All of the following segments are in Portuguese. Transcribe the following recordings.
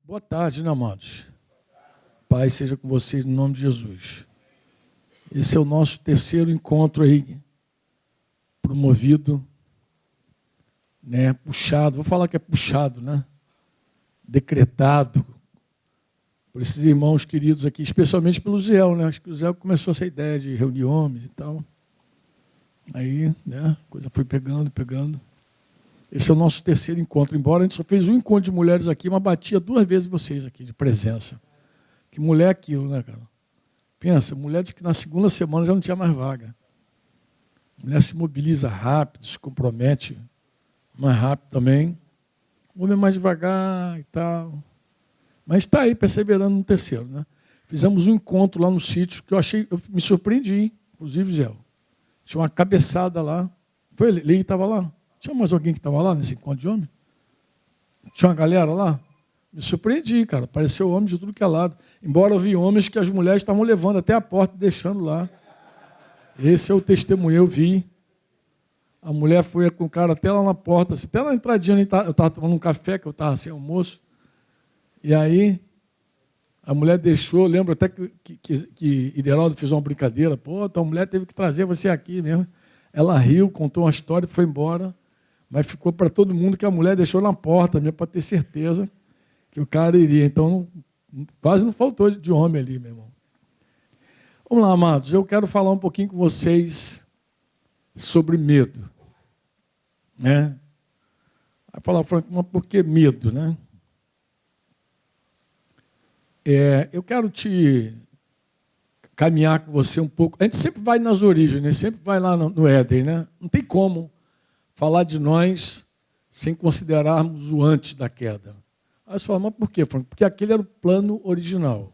Boa tarde, né, amados? Paz seja com vocês no nome de Jesus. Esse é o nosso terceiro encontro aí, promovido, né, puxado, vou falar que é puxado, né? Decretado por esses irmãos queridos aqui, especialmente pelo Zé, né? Acho que o Zé começou essa ideia de reunir homens e tal. Aí, né, a coisa foi pegando. Esse é o nosso terceiro encontro, embora a gente só fez um encontro de mulheres aqui, mas batia 2 vezes vocês aqui, de presença. Que mulher é aquilo, né, cara? Pensa, mulher diz que na segunda semana já não tinha mais vaga. A mulher se mobiliza rápido, se compromete mais rápido também. O homem é mais devagar e tal. Mas está aí, perseverando no terceiro, né? Fizemos um encontro lá no sítio que eu me surpreendi, inclusive, Zé. Tinha uma cabeçada lá. Foi ele que estava lá? Tinha mais alguém que estava lá nesse encontro de homem? Tinha uma galera lá? Me surpreendi, cara. Apareceu homem de tudo que é lado. Embora eu vi homens que as mulheres estavam levando até a porta e deixando lá. Esse é o testemunho, eu vi. A mulher foi com o cara até lá na porta, até na entradinha, eu estava tomando um café, que eu estava sem almoço. E aí, a mulher deixou, lembro até que Ideraldo fez uma brincadeira. Pô, tua mulher teve que trazer você aqui mesmo. Ela riu, contou uma história e foi embora. Mas ficou para todo mundo que a mulher deixou na porta mesmo, para ter certeza que o cara iria. Então, quase não faltou de homem ali, meu irmão. Vamos lá, amados. Eu quero falar um pouquinho com vocês sobre medo. Né? Vai falar, Franco, mas por que medo, né? Eu quero te caminhar com você um pouco. A gente sempre vai nas origens, né? Sempre vai lá no Éden, né? Não tem como falar de nós sem considerarmos o antes da queda. Aí você fala, mas por quê, Franco? Porque aquele era o plano original.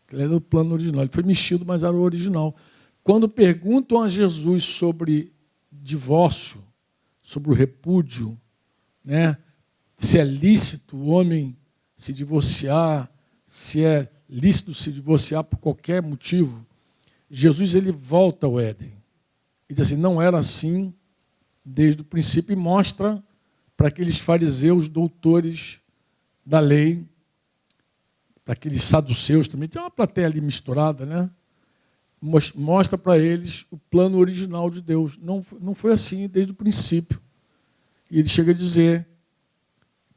Aquele era o plano original. Ele foi mexido, mas era o original. Quando perguntam a Jesus sobre divórcio, sobre o repúdio, né? Se é lícito o homem se divorciar, se é lícito se divorciar por qualquer motivo, Jesus ele volta ao Éden. Ele diz assim, não era assim desde o princípio, e mostra para aqueles fariseus, doutores da lei, para aqueles saduceus também, tem uma plateia ali misturada, né? Mostra para eles o plano original de Deus. Não foi assim desde o princípio. E ele chega a dizer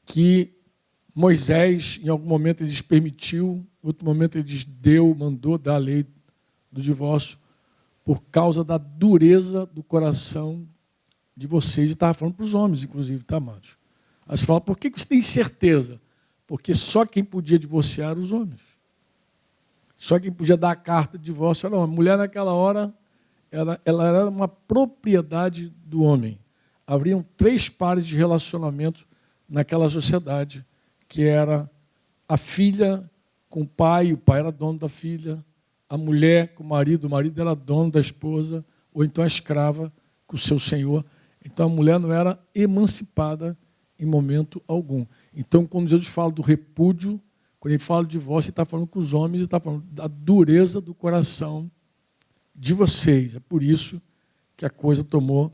que Moisés, em algum momento, ele permitiu, em outro momento, ele mandou dar a lei do divórcio, por causa da dureza do coração de vocês. E estava falando para os homens, inclusive, tá, amados? Aí você fala, por que você tem certeza? Porque só quem podia divorciar eram os homens. Só quem podia dar a carta de divórcio era o homem. A mulher, naquela hora, ela era uma propriedade do homem. Haveriam 3 pares de relacionamento naquela sociedade, que era a filha com o pai era dono da filha, a mulher com o marido era dono da esposa, ou então a escrava com o seu senhor. Então a mulher não era emancipada em momento algum. Então, quando Jesus fala do repúdio, quando ele fala do divórcio, ele está falando com os homens, ele está falando da dureza do coração de vocês. É por isso que a coisa tomou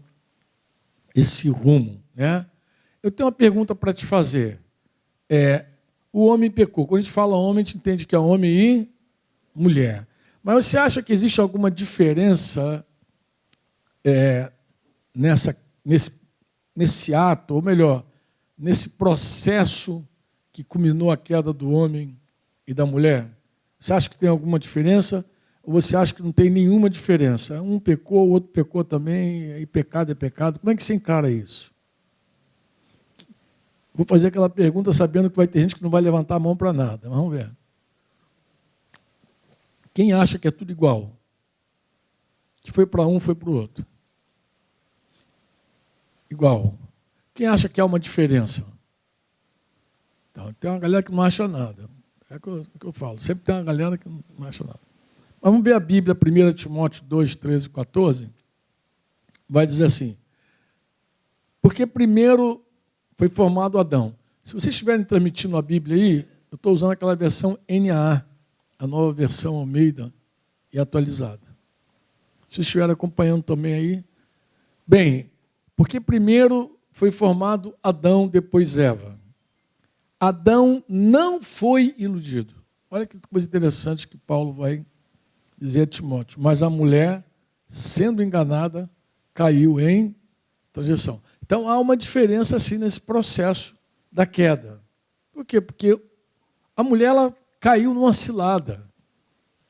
esse rumo, né? Eu tenho uma pergunta para te fazer. O homem pecou. Quando a gente fala homem, a gente entende que é homem e mulher. Mas você acha que existe alguma diferença nesse ato, ou melhor, nesse processo que culminou a queda do homem e da mulher? Você acha que tem alguma diferença? Ou você acha que não tem nenhuma diferença? Um pecou, o outro pecou também, e pecado é pecado. Como é que você encara isso? Vou fazer aquela pergunta sabendo que vai ter gente que não vai levantar a mão para nada. Vamos ver. Quem acha que é tudo igual? Que foi para um, foi para o outro. Igual. Quem acha que há uma diferença? Então, tem uma galera que não acha nada. É o que eu falo. Sempre tem uma galera que não acha nada. Mas vamos ver a Bíblia, 1 Timóteo 2, 13 e 14. Vai dizer assim. Porque primeiro foi formado Adão. Se vocês estiverem transmitindo a Bíblia aí, eu estou usando aquela versão NAA, a nova versão Almeida e atualizada. Se vocês estiverem acompanhando também aí. Bem, porque primeiro foi formado Adão, depois Eva. Adão não foi iludido. Olha que coisa interessante que Paulo vai dizer a Timóteo. Mas a mulher, sendo enganada, caiu em transgressão. Então há uma diferença assim nesse processo da queda. Por quê? Porque a mulher ela caiu numa cilada.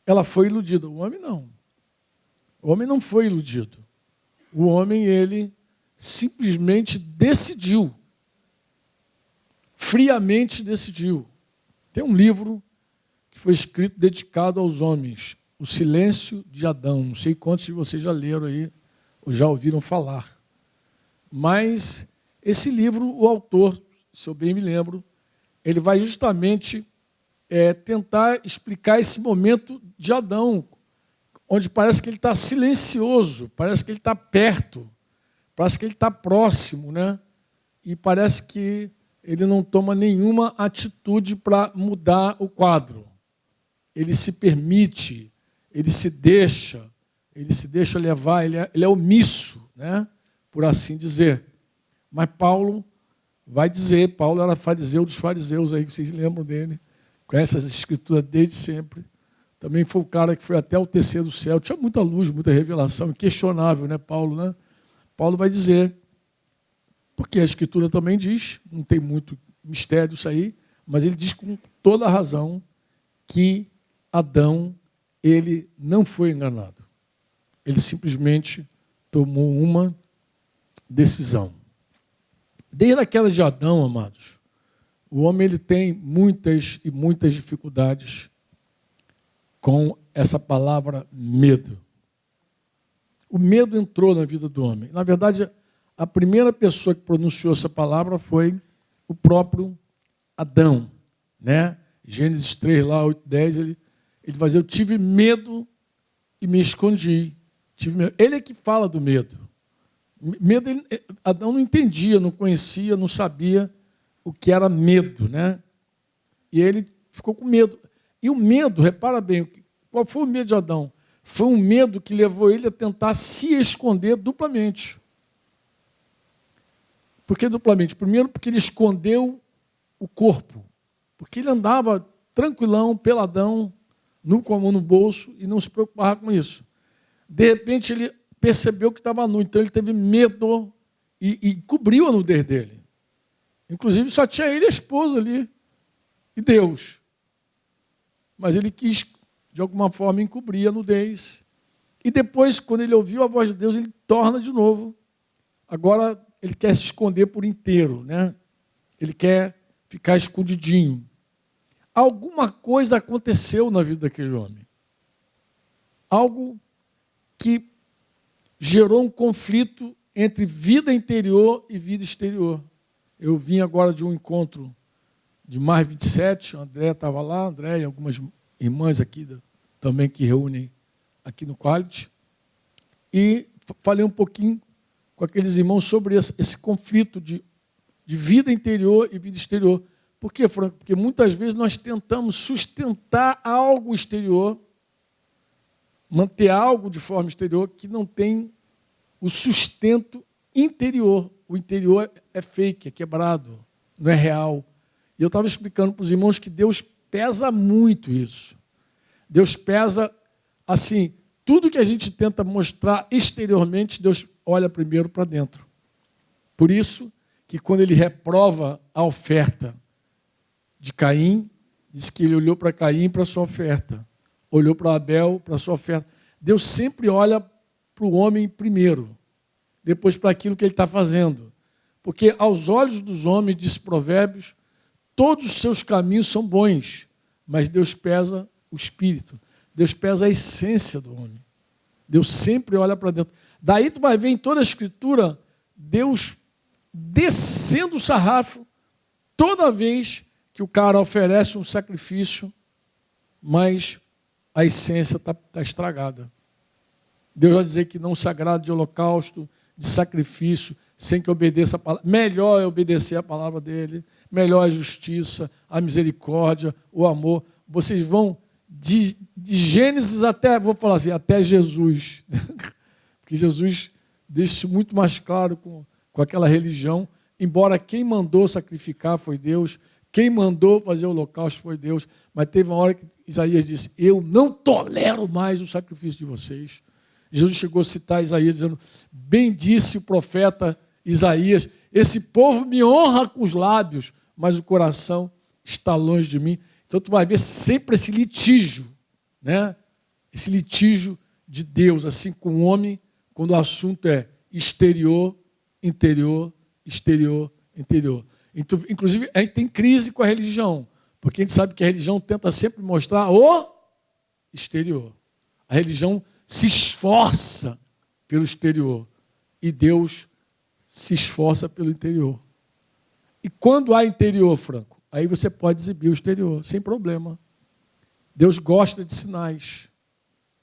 Ela foi iludida. O homem não. O homem não foi iludido. O homem, ele simplesmente decidiu. Friamente decidiu. Tem um livro que foi escrito dedicado aos homens. O Silêncio de Adão. Não sei quantos de vocês já leram aí, ou já ouviram falar. Mas esse livro, o autor, se eu bem me lembro, ele vai justamente tentar explicar esse momento de Adão, onde parece que ele está silencioso, parece que ele está perto, parece que ele está próximo, né? E parece que ele não toma nenhuma atitude para mudar o quadro. Ele se permite, ele se deixa levar, ele é omisso, né? Por assim dizer. Mas Paulo vai dizer, Paulo era fariseu dos fariseus, aí vocês lembram dele, conhece as escrituras desde sempre. Também foi o cara que foi até o terceiro céu, tinha muita luz, muita revelação, inquestionável, né, Paulo, né? Paulo vai dizer, porque a escritura também diz, não tem muito mistério isso aí, mas ele diz com toda a razão que Adão, ele não foi enganado. Ele simplesmente tomou uma decisão. Desde a queda de Adão, amados, o homem ele tem muitas e muitas dificuldades com essa palavra medo. O medo entrou na vida do homem. Na verdade, a primeira pessoa que pronunciou essa palavra foi o próprio Adão, né? Gênesis 3, lá, 8, 10, ele vai dizer, eu tive medo e me escondi. Tive medo. Ele é que fala do medo. Medo, Adão não entendia, não conhecia, não sabia o que era medo, né? E ele ficou com medo. E o medo, repara bem, qual foi o medo de Adão? Foi um medo que levou ele a tentar se esconder duplamente. Por que duplamente? Primeiro, porque ele escondeu o corpo. Porque ele andava tranquilão, peladão, nu com a mão no bolso e não se preocupava com isso. De repente, ele percebeu que estava nu, então ele teve medo e cobriu a nudez dele. Inclusive, só tinha ele e a esposa ali, e Deus. Mas ele quis, de alguma forma, encobrir a nudez. E depois, quando ele ouviu a voz de Deus, ele torna de novo. Agora, ele quer se esconder por inteiro, né? Ele quer ficar escondidinho. Alguma coisa aconteceu na vida daquele homem. Algo que gerou um conflito entre vida interior e vida exterior. Eu vim agora de um encontro de mais 27, o André estava lá, André e algumas irmãs aqui também que reúnem aqui no Quality, e falei um pouquinho com aqueles irmãos sobre esse conflito de vida interior e vida exterior. Por quê, Franco? Porque muitas vezes nós tentamos sustentar algo exterior, manter algo de forma exterior que não tem o sustento interior. O interior é fake, é quebrado, não é real. E eu estava explicando para os irmãos que Deus pesa muito isso. Deus pesa, assim, tudo que a gente tenta mostrar exteriormente, Deus olha primeiro para dentro. Por isso que quando ele reprova a oferta de Caim, diz que ele olhou para Caim para a sua oferta, olhou para Abel para a sua oferta. Deus sempre olha para o homem primeiro, depois para aquilo que ele está fazendo. Porque aos olhos dos homens, diz Provérbios, todos os seus caminhos são bons, mas Deus pesa o espírito, Deus pesa a essência do homem. Deus sempre olha para dentro. Daí tu vai ver em toda a Escritura, Deus descendo o sarrafo toda vez que o cara oferece um sacrifício, mas a essência está estragada. Deus vai dizer que não se agrada de holocausto, de sacrifício, sem que obedeça a palavra. Melhor é obedecer a palavra dele, melhor a justiça, a misericórdia, o amor. Vocês vão de Gênesis até, vou falar assim, até Jesus. Porque Jesus deixa isso muito mais claro com aquela religião, embora quem mandou sacrificar foi Deus, Quem mandou fazer o holocausto foi Deus. Mas teve uma hora que Isaías disse, eu não tolero mais o sacrifício de vocês. Jesus chegou a citar Isaías dizendo, bem disse o profeta Isaías, esse povo me honra com os lábios, mas o coração está longe de mim. Então tu vai ver sempre esse litígio, né? Esse litígio de Deus, assim com o homem, quando o assunto é exterior, interior, exterior, interior. Então, inclusive, a gente tem crise com a religião, porque a gente sabe que a religião tenta sempre mostrar o exterior. A religião se esforça pelo exterior e Deus se esforça pelo interior. E quando há interior, Franco, aí você pode exibir o exterior, sem problema. Deus gosta de sinais.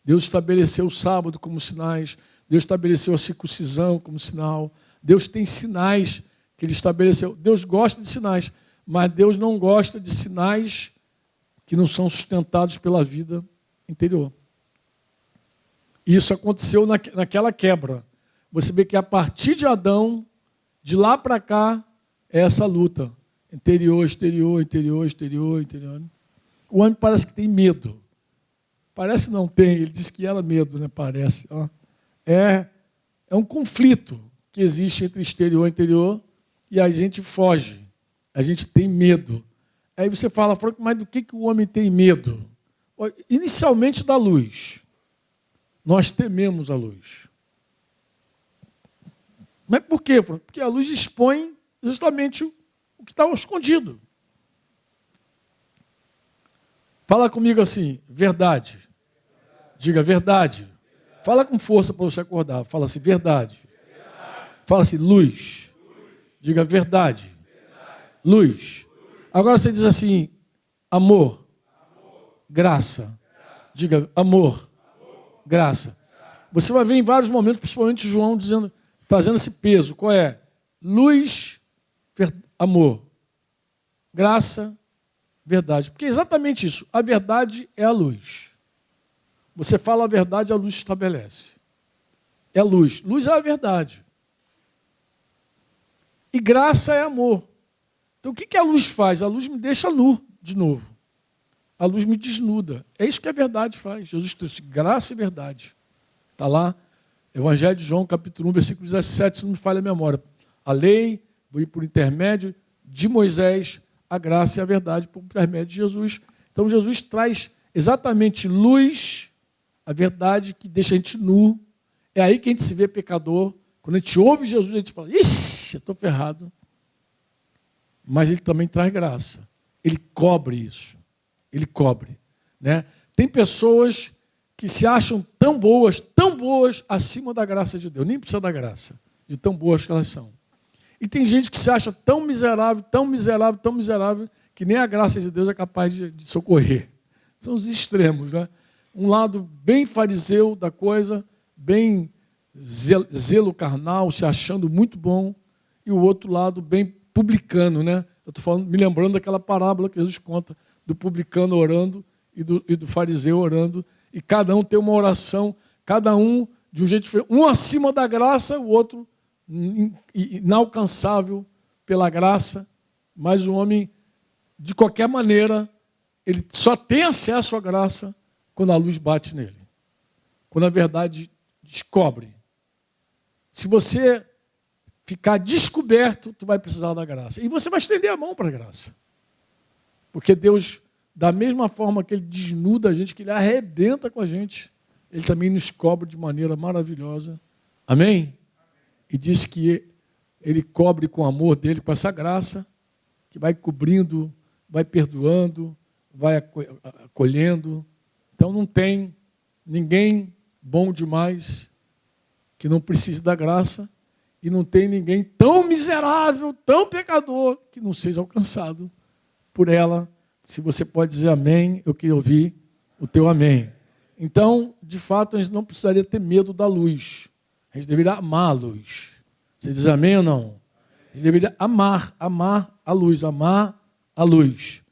Deus estabeleceu o sábado como sinais. Deus estabeleceu a circuncisão como sinal. Deus tem sinais que Ele estabeleceu. Deus gosta de sinais, mas Deus não gosta de sinais que não são sustentados pela vida interior. Isso aconteceu naquela quebra. Você vê que a partir de Adão, de lá para cá, é essa luta. Interior, exterior, interior, exterior, interior. O homem parece que tem medo. Parece não tem, ele diz que era medo, né? Parece. Ó. É um conflito que existe entre exterior e interior e a gente foge. A gente tem medo. Aí você fala, Franco, mas do que o homem tem medo? Inicialmente da luz. Nós tememos a luz. Mas por quê, Franco? Porque a luz expõe justamente o que está escondido. Fala comigo assim, verdade. Diga verdade. Fala com força para você acordar. Fala assim, verdade. Fala assim, luz. Diga verdade. Luz. Agora você diz assim, amor. Graça. Diga amor. Graça. Você vai ver em vários momentos, principalmente João dizendo, trazendo esse peso. Qual é? Luz, amor. Graça, verdade. Porque é exatamente isso. A verdade é a luz. Você fala a verdade, a luz se estabelece. É a luz. Luz é a verdade. E graça é amor. Então o que a luz faz? A luz me deixa nu de novo. A luz me desnuda. É isso que a verdade faz. Jesus trouxe graça e verdade. Está lá, Evangelho de João, capítulo 1, versículo 17, se não me falha a memória. A lei veio por intermédio de Moisés, a graça e a verdade por intermédio de Jesus. Então Jesus traz exatamente luz, a verdade que deixa a gente nu. É aí que a gente se vê pecador. Quando a gente ouve Jesus, a gente fala, ixi, eu estou ferrado. Mas ele também traz graça. Ele cobre isso. Ele cobre. Né? Tem pessoas que se acham tão boas, acima da graça de Deus. Nem precisa da graça, de tão boas que elas são. E tem gente que se acha tão miserável, que nem a graça de Deus é capaz de socorrer. São os extremos, né? Um lado bem fariseu da coisa, bem zelo carnal, se achando muito bom, e o outro lado bem publicano, né? Eu estou me lembrando daquela parábola que Jesus conta, do publicano orando e do fariseu orando, e cada um tem uma oração, cada um de um jeito diferente, um acima da graça, o outro inalcançável pela graça, mas o homem, de qualquer maneira, ele só tem acesso à graça quando a luz bate nele, quando a verdade descobre. Se você ficar descoberto, tu vai precisar da graça. E você vai estender a mão para a graça. Porque Deus, da mesma forma que Ele desnuda a gente, que Ele arrebenta com a gente, Ele também nos cobre de maneira maravilhosa. Amém? E diz que Ele cobre com o amor dEle, com essa graça, que vai cobrindo, vai perdoando, vai acolhendo. Então não tem ninguém bom demais que não precise da graça, e não tem ninguém tão miserável, tão pecador, que não seja alcançado por ela. Se você pode dizer amém, eu queria ouvir o teu amém. Então, de fato, a gente não precisaria ter medo da luz. A gente deveria amar a luz. Você diz amém ou não? A gente deveria amar a luz, amar a luz.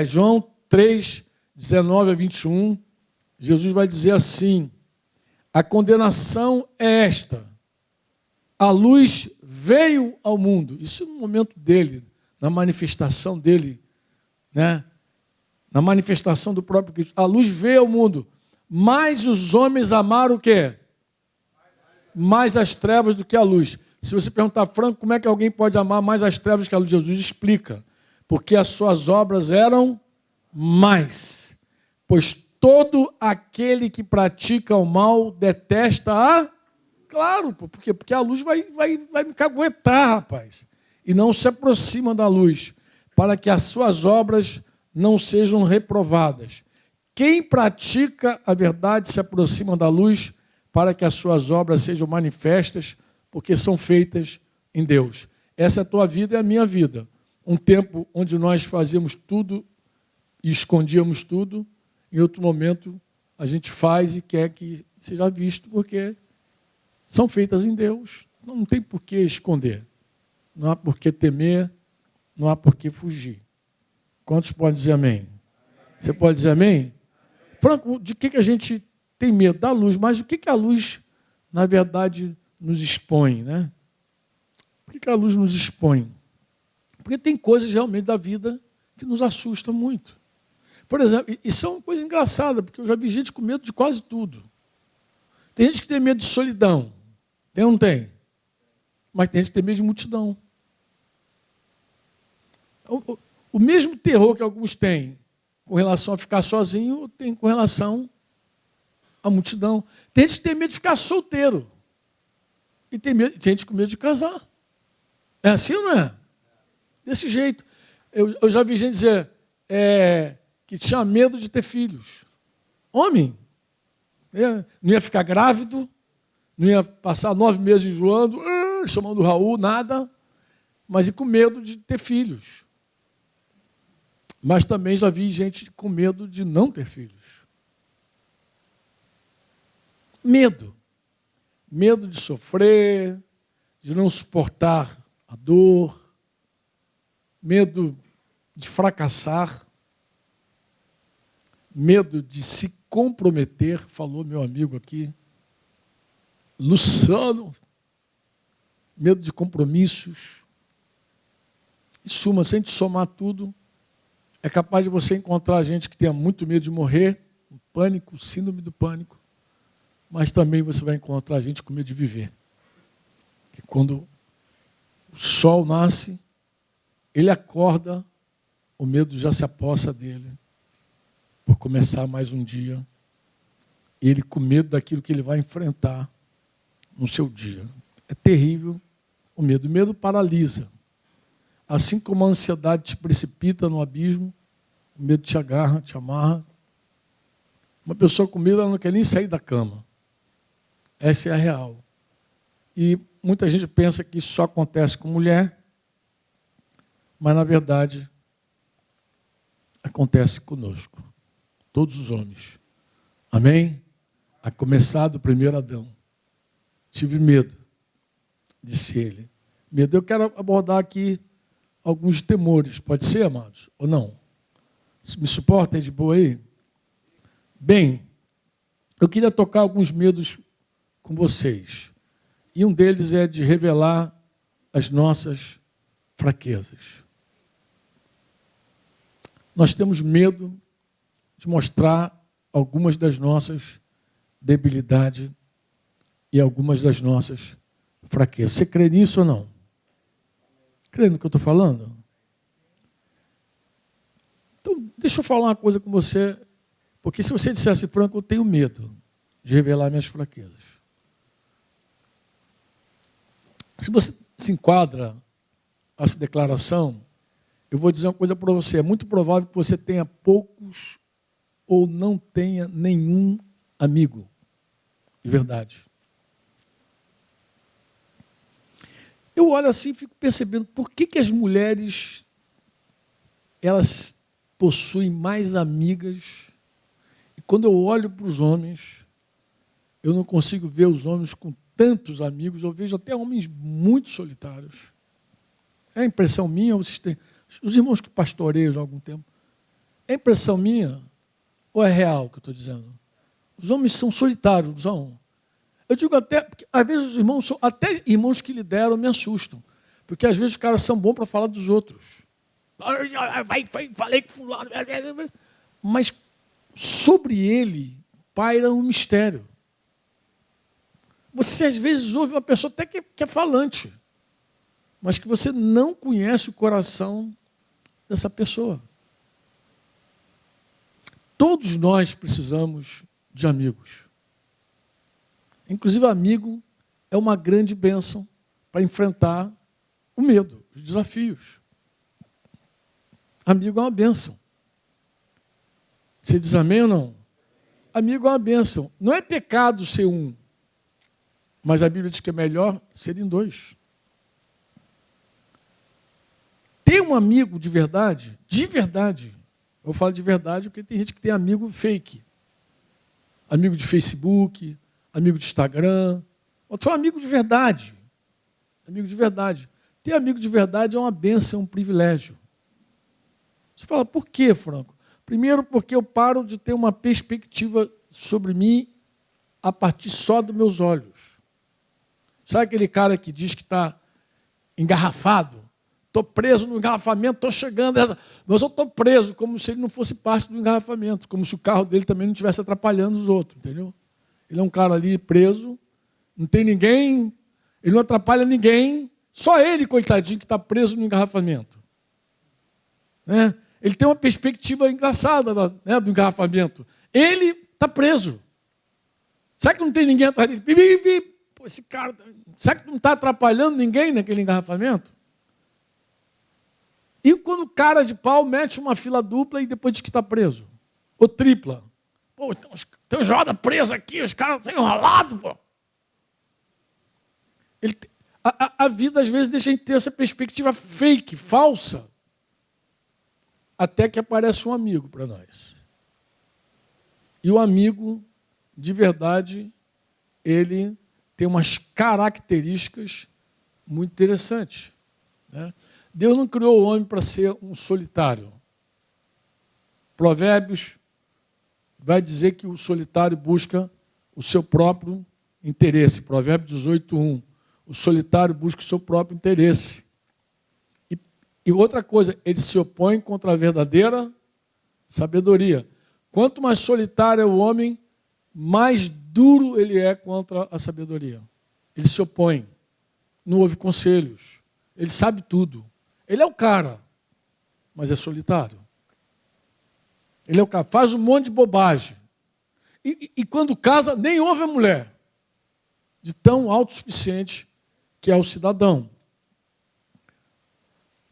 João 3, 19 a 21, Jesus vai dizer assim, a condenação é esta, a luz veio ao mundo. Isso no momento dele, na manifestação dele né? Na manifestação do próprio Cristo. A luz veio ao mundo, mas os homens amaram o quê? Mais as trevas do que a luz. Se você perguntar, Franco, como é que alguém pode amar mais as trevas que a luz? Jesus explica. Porque as suas obras eram mais. Pois todo aquele que pratica o mal detesta a... Claro, porque a luz vai me caguetar, rapaz. E não se aproxima da luz, para que as suas obras não sejam reprovadas. Quem pratica a verdade se aproxima da luz, para que as suas obras sejam manifestas, porque são feitas em Deus. Essa é a tua vida e a minha vida. Um tempo onde nós fazíamos tudo e escondíamos tudo, em outro momento a gente faz e quer que seja visto, porque são feitas em Deus. Não tem por que esconder. Não há por que temer, não há por que fugir. Quantos podem dizer amém? Você pode dizer amém? Franco, de que a gente tem medo? Da luz. Mas o que a luz, na verdade, nos expõe, né? Por que a luz nos expõe? Porque tem coisas realmente da vida que nos assustam muito. Por exemplo, isso é uma coisa engraçada, porque eu já vi gente com medo de quase tudo. Tem gente que tem medo de solidão. Tem ou não tem? Mas tem gente que tem medo de multidão. O mesmo terror que alguns têm com relação a ficar sozinho, tem com relação à multidão. Tem gente que tem medo de ficar solteiro. E tem gente com medo de casar. É assim ou não é? Desse jeito. Eu já vi gente dizer que tinha medo de ter filhos. Homem. Não ia ficar grávido, não ia passar 9 meses enjoando, chamando o Raul, nada, mas e com medo de ter filhos. Mas também já vi gente com medo de não ter filhos. Medo. Medo de sofrer, de não suportar a dor, medo de fracassar, medo de se comprometer, falou meu amigo aqui, Luciano, medo de compromissos. Em suma, se a gente somar tudo, é capaz de você encontrar gente que tenha muito medo de morrer, pânico, síndrome do pânico, mas também você vai encontrar gente com medo de viver. Que quando o sol nasce, ele acorda, o medo já se apossa dele, por começar mais um dia, e ele com medo daquilo que ele vai enfrentar no seu dia. É terrível o medo. O medo paralisa. Assim como a ansiedade te precipita no abismo, o medo te agarra, te amarra. Uma pessoa com medo, ela não quer nem sair da cama. Essa é a real. E muita gente pensa que isso só acontece com mulher, mas, na verdade, acontece conosco. Todos os homens. Amém? A começar do primeiro Adão. Tive medo, disse ele. Medo. Eu quero abordar aqui alguns temores. Pode ser, amados? Ou não? Me suportem de boa aí? Bem, eu queria tocar alguns medos com vocês. E um deles é de revelar as nossas fraquezas. Nós temos medo de mostrar algumas das nossas debilidades e algumas das nossas fraquezas. Você crê nisso ou não? Crê no que eu estou falando? Então, deixa eu falar uma coisa com você, porque se você dissesse, Franco, eu tenho medo de revelar minhas fraquezas. Se você se enquadra a essa declaração, eu vou dizer uma coisa para você. É muito provável que você tenha poucos ou não tenha nenhum amigo de verdade. Eu olho assim e fico percebendo por que as mulheres elas possuem mais amigas. E quando eu olho para os homens, eu não consigo ver os homens com tantos amigos. Eu vejo até homens muito solitários. É impressão minha? Vocês têm... Os irmãos que pastoreiam já há algum tempo. É impressão minha ou é real o que eu estou dizendo? Os homens são solitários, não são? Eu digo até, porque às vezes os irmãos são, até irmãos que lideram me assustam. Porque às vezes os caras são bons para falar dos outros. Falei com fulano. Mas sobre ele paira um mistério. Você às vezes ouve uma pessoa até que é falante, mas que você não conhece o coração dessa pessoa. Todos nós precisamos de amigos. Inclusive, amigo é uma grande bênção para enfrentar o medo, os desafios. Amigo é uma bênção. Você diz amém ou não? Amigo é uma bênção. Não é pecado ser um, mas a Bíblia diz que é melhor serem dois. Ter um amigo de verdade, eu falo de verdade porque tem gente que tem amigo fake. Amigo de Facebook, amigo de Instagram. Outro é um amigo de verdade. Amigo de verdade. Ter amigo de verdade é uma bênção, é um privilégio. Você fala, por quê, Franco? Primeiro, porque eu paro de ter uma perspectiva sobre mim a partir só dos meus olhos. Sabe aquele cara que diz que está engarrafado? Estou preso no engarrafamento, estou chegando. Mas eu estou preso, como se ele não fosse parte do engarrafamento, como se o carro dele também não estivesse atrapalhando os outros, entendeu? Ele é um cara ali preso, não tem ninguém, ele não atrapalha ninguém, só ele, coitadinho, que está preso no engarrafamento. Né? Ele tem uma perspectiva engraçada, né, do engarrafamento. Ele está preso. Será que não tem ninguém atrás dele? Pô, esse cara, será que não está atrapalhando ninguém naquele engarrafamento? E quando o cara de pau mete uma fila dupla e depois diz que está preso? Ou tripla? Pô, tem uns roda presa aqui, os caras estão enrolados, pô. A vida, às vezes, deixa a gente ter essa perspectiva fake, falsa, até que aparece um amigo para nós. E o amigo, de verdade, ele tem umas características muito interessantes, né? Deus não criou o homem para ser um solitário. Provérbios vai dizer que o solitário busca o seu próprio interesse. Provérbios 18:1. O solitário busca o seu próprio interesse. E outra coisa, ele se opõe contra a verdadeira sabedoria. Quanto mais solitário é o homem, mais duro ele é contra a sabedoria. Ele se opõe, não ouve conselhos, ele sabe tudo. Ele é o cara, mas é solitário. Ele é o cara, faz um monte de bobagem. E quando casa, nem ouve a mulher. De tão autossuficiente que é o cidadão.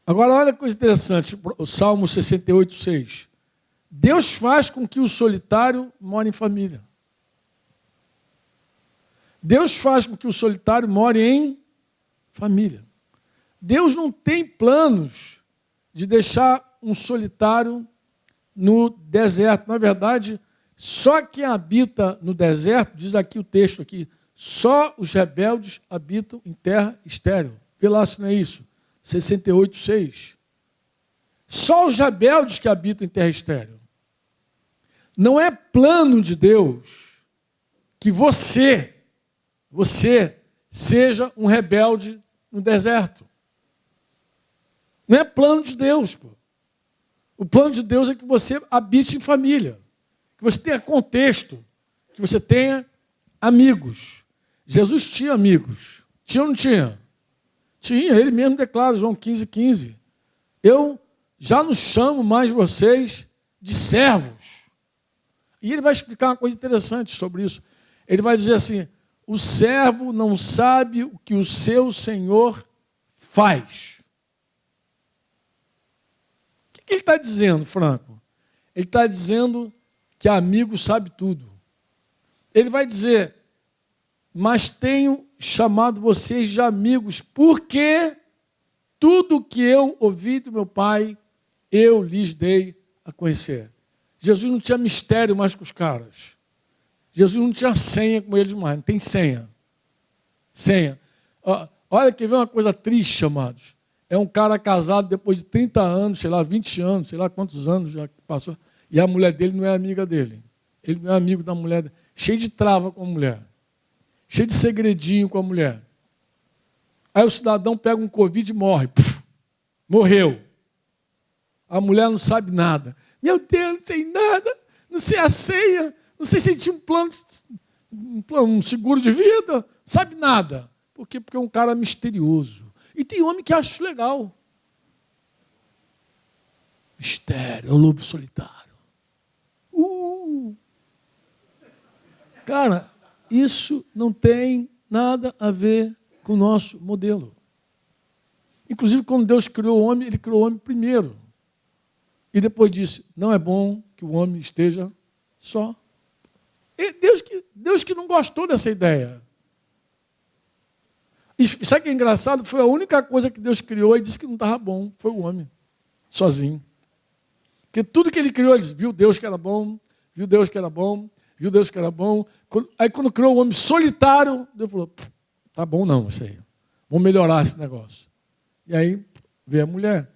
Agora, olha que coisa interessante, o Salmo 68:6. Deus faz com que o solitário more em família. Deus faz com que o solitário more em família. Deus não tem planos de deixar um solitário no deserto. Na verdade, só quem habita no deserto, diz aqui o texto aqui, só os rebeldes habitam em terra estéril. Vê lá se não é isso. 68:6. Só os rebeldes que habitam em terra estéril. Não é plano de Deus que você seja um rebelde no deserto. Não é plano de Deus, pô. O plano de Deus é que você habite em família, que você tenha contexto, que você tenha amigos. Jesus tinha amigos. Tinha ou não tinha? Tinha, ele mesmo declara, João 15:15. Eu já não chamo mais vocês de servos. E ele vai explicar uma coisa interessante sobre isso. Ele vai dizer assim, o servo não sabe o que o seu senhor faz. O que ele está dizendo, Franco? Ele está dizendo que amigo sabe tudo. Ele vai dizer, mas tenho chamado vocês de amigos, porque tudo que eu ouvi do meu Pai, eu lhes dei a conhecer. Jesus não tinha mistério mais com os caras. Jesus não tinha senha com eles mais, não tem senha. Senha. Olha, quer ver uma coisa triste, amados? É um cara casado depois de 30 anos, sei lá, 20 anos, sei lá quantos anos já passou, e a mulher dele não é amiga dele. Ele não é amigo da mulher dele. Cheio de trava com a mulher. Cheio de segredinho com a mulher. Aí o cidadão pega um Covid e morre. Puf, morreu. A mulher não sabe nada. Meu Deus, não sei nada, não sei a senha, não sei se tinha um seguro de vida, não sabe nada. Por quê? Porque é um cara misterioso. E tem homem que acha isso legal. Mistério, é o lobo solitário. Cara, isso não tem nada a ver com o nosso modelo. Inclusive, quando Deus criou o homem, Ele criou o homem primeiro. E depois disse, não é bom que o homem esteja só. E Deus que não gostou dessa ideia. E sabe o que é engraçado? Foi a única coisa que Deus criou e disse que não estava bom. Foi o homem, sozinho. Porque tudo que Ele criou, Ele viu Deus que era bom, viu Deus que era bom, viu Deus que era bom. Aí quando criou o homem solitário, Deus falou, tá bom não isso aí. Vamos melhorar esse negócio. E aí veio a mulher.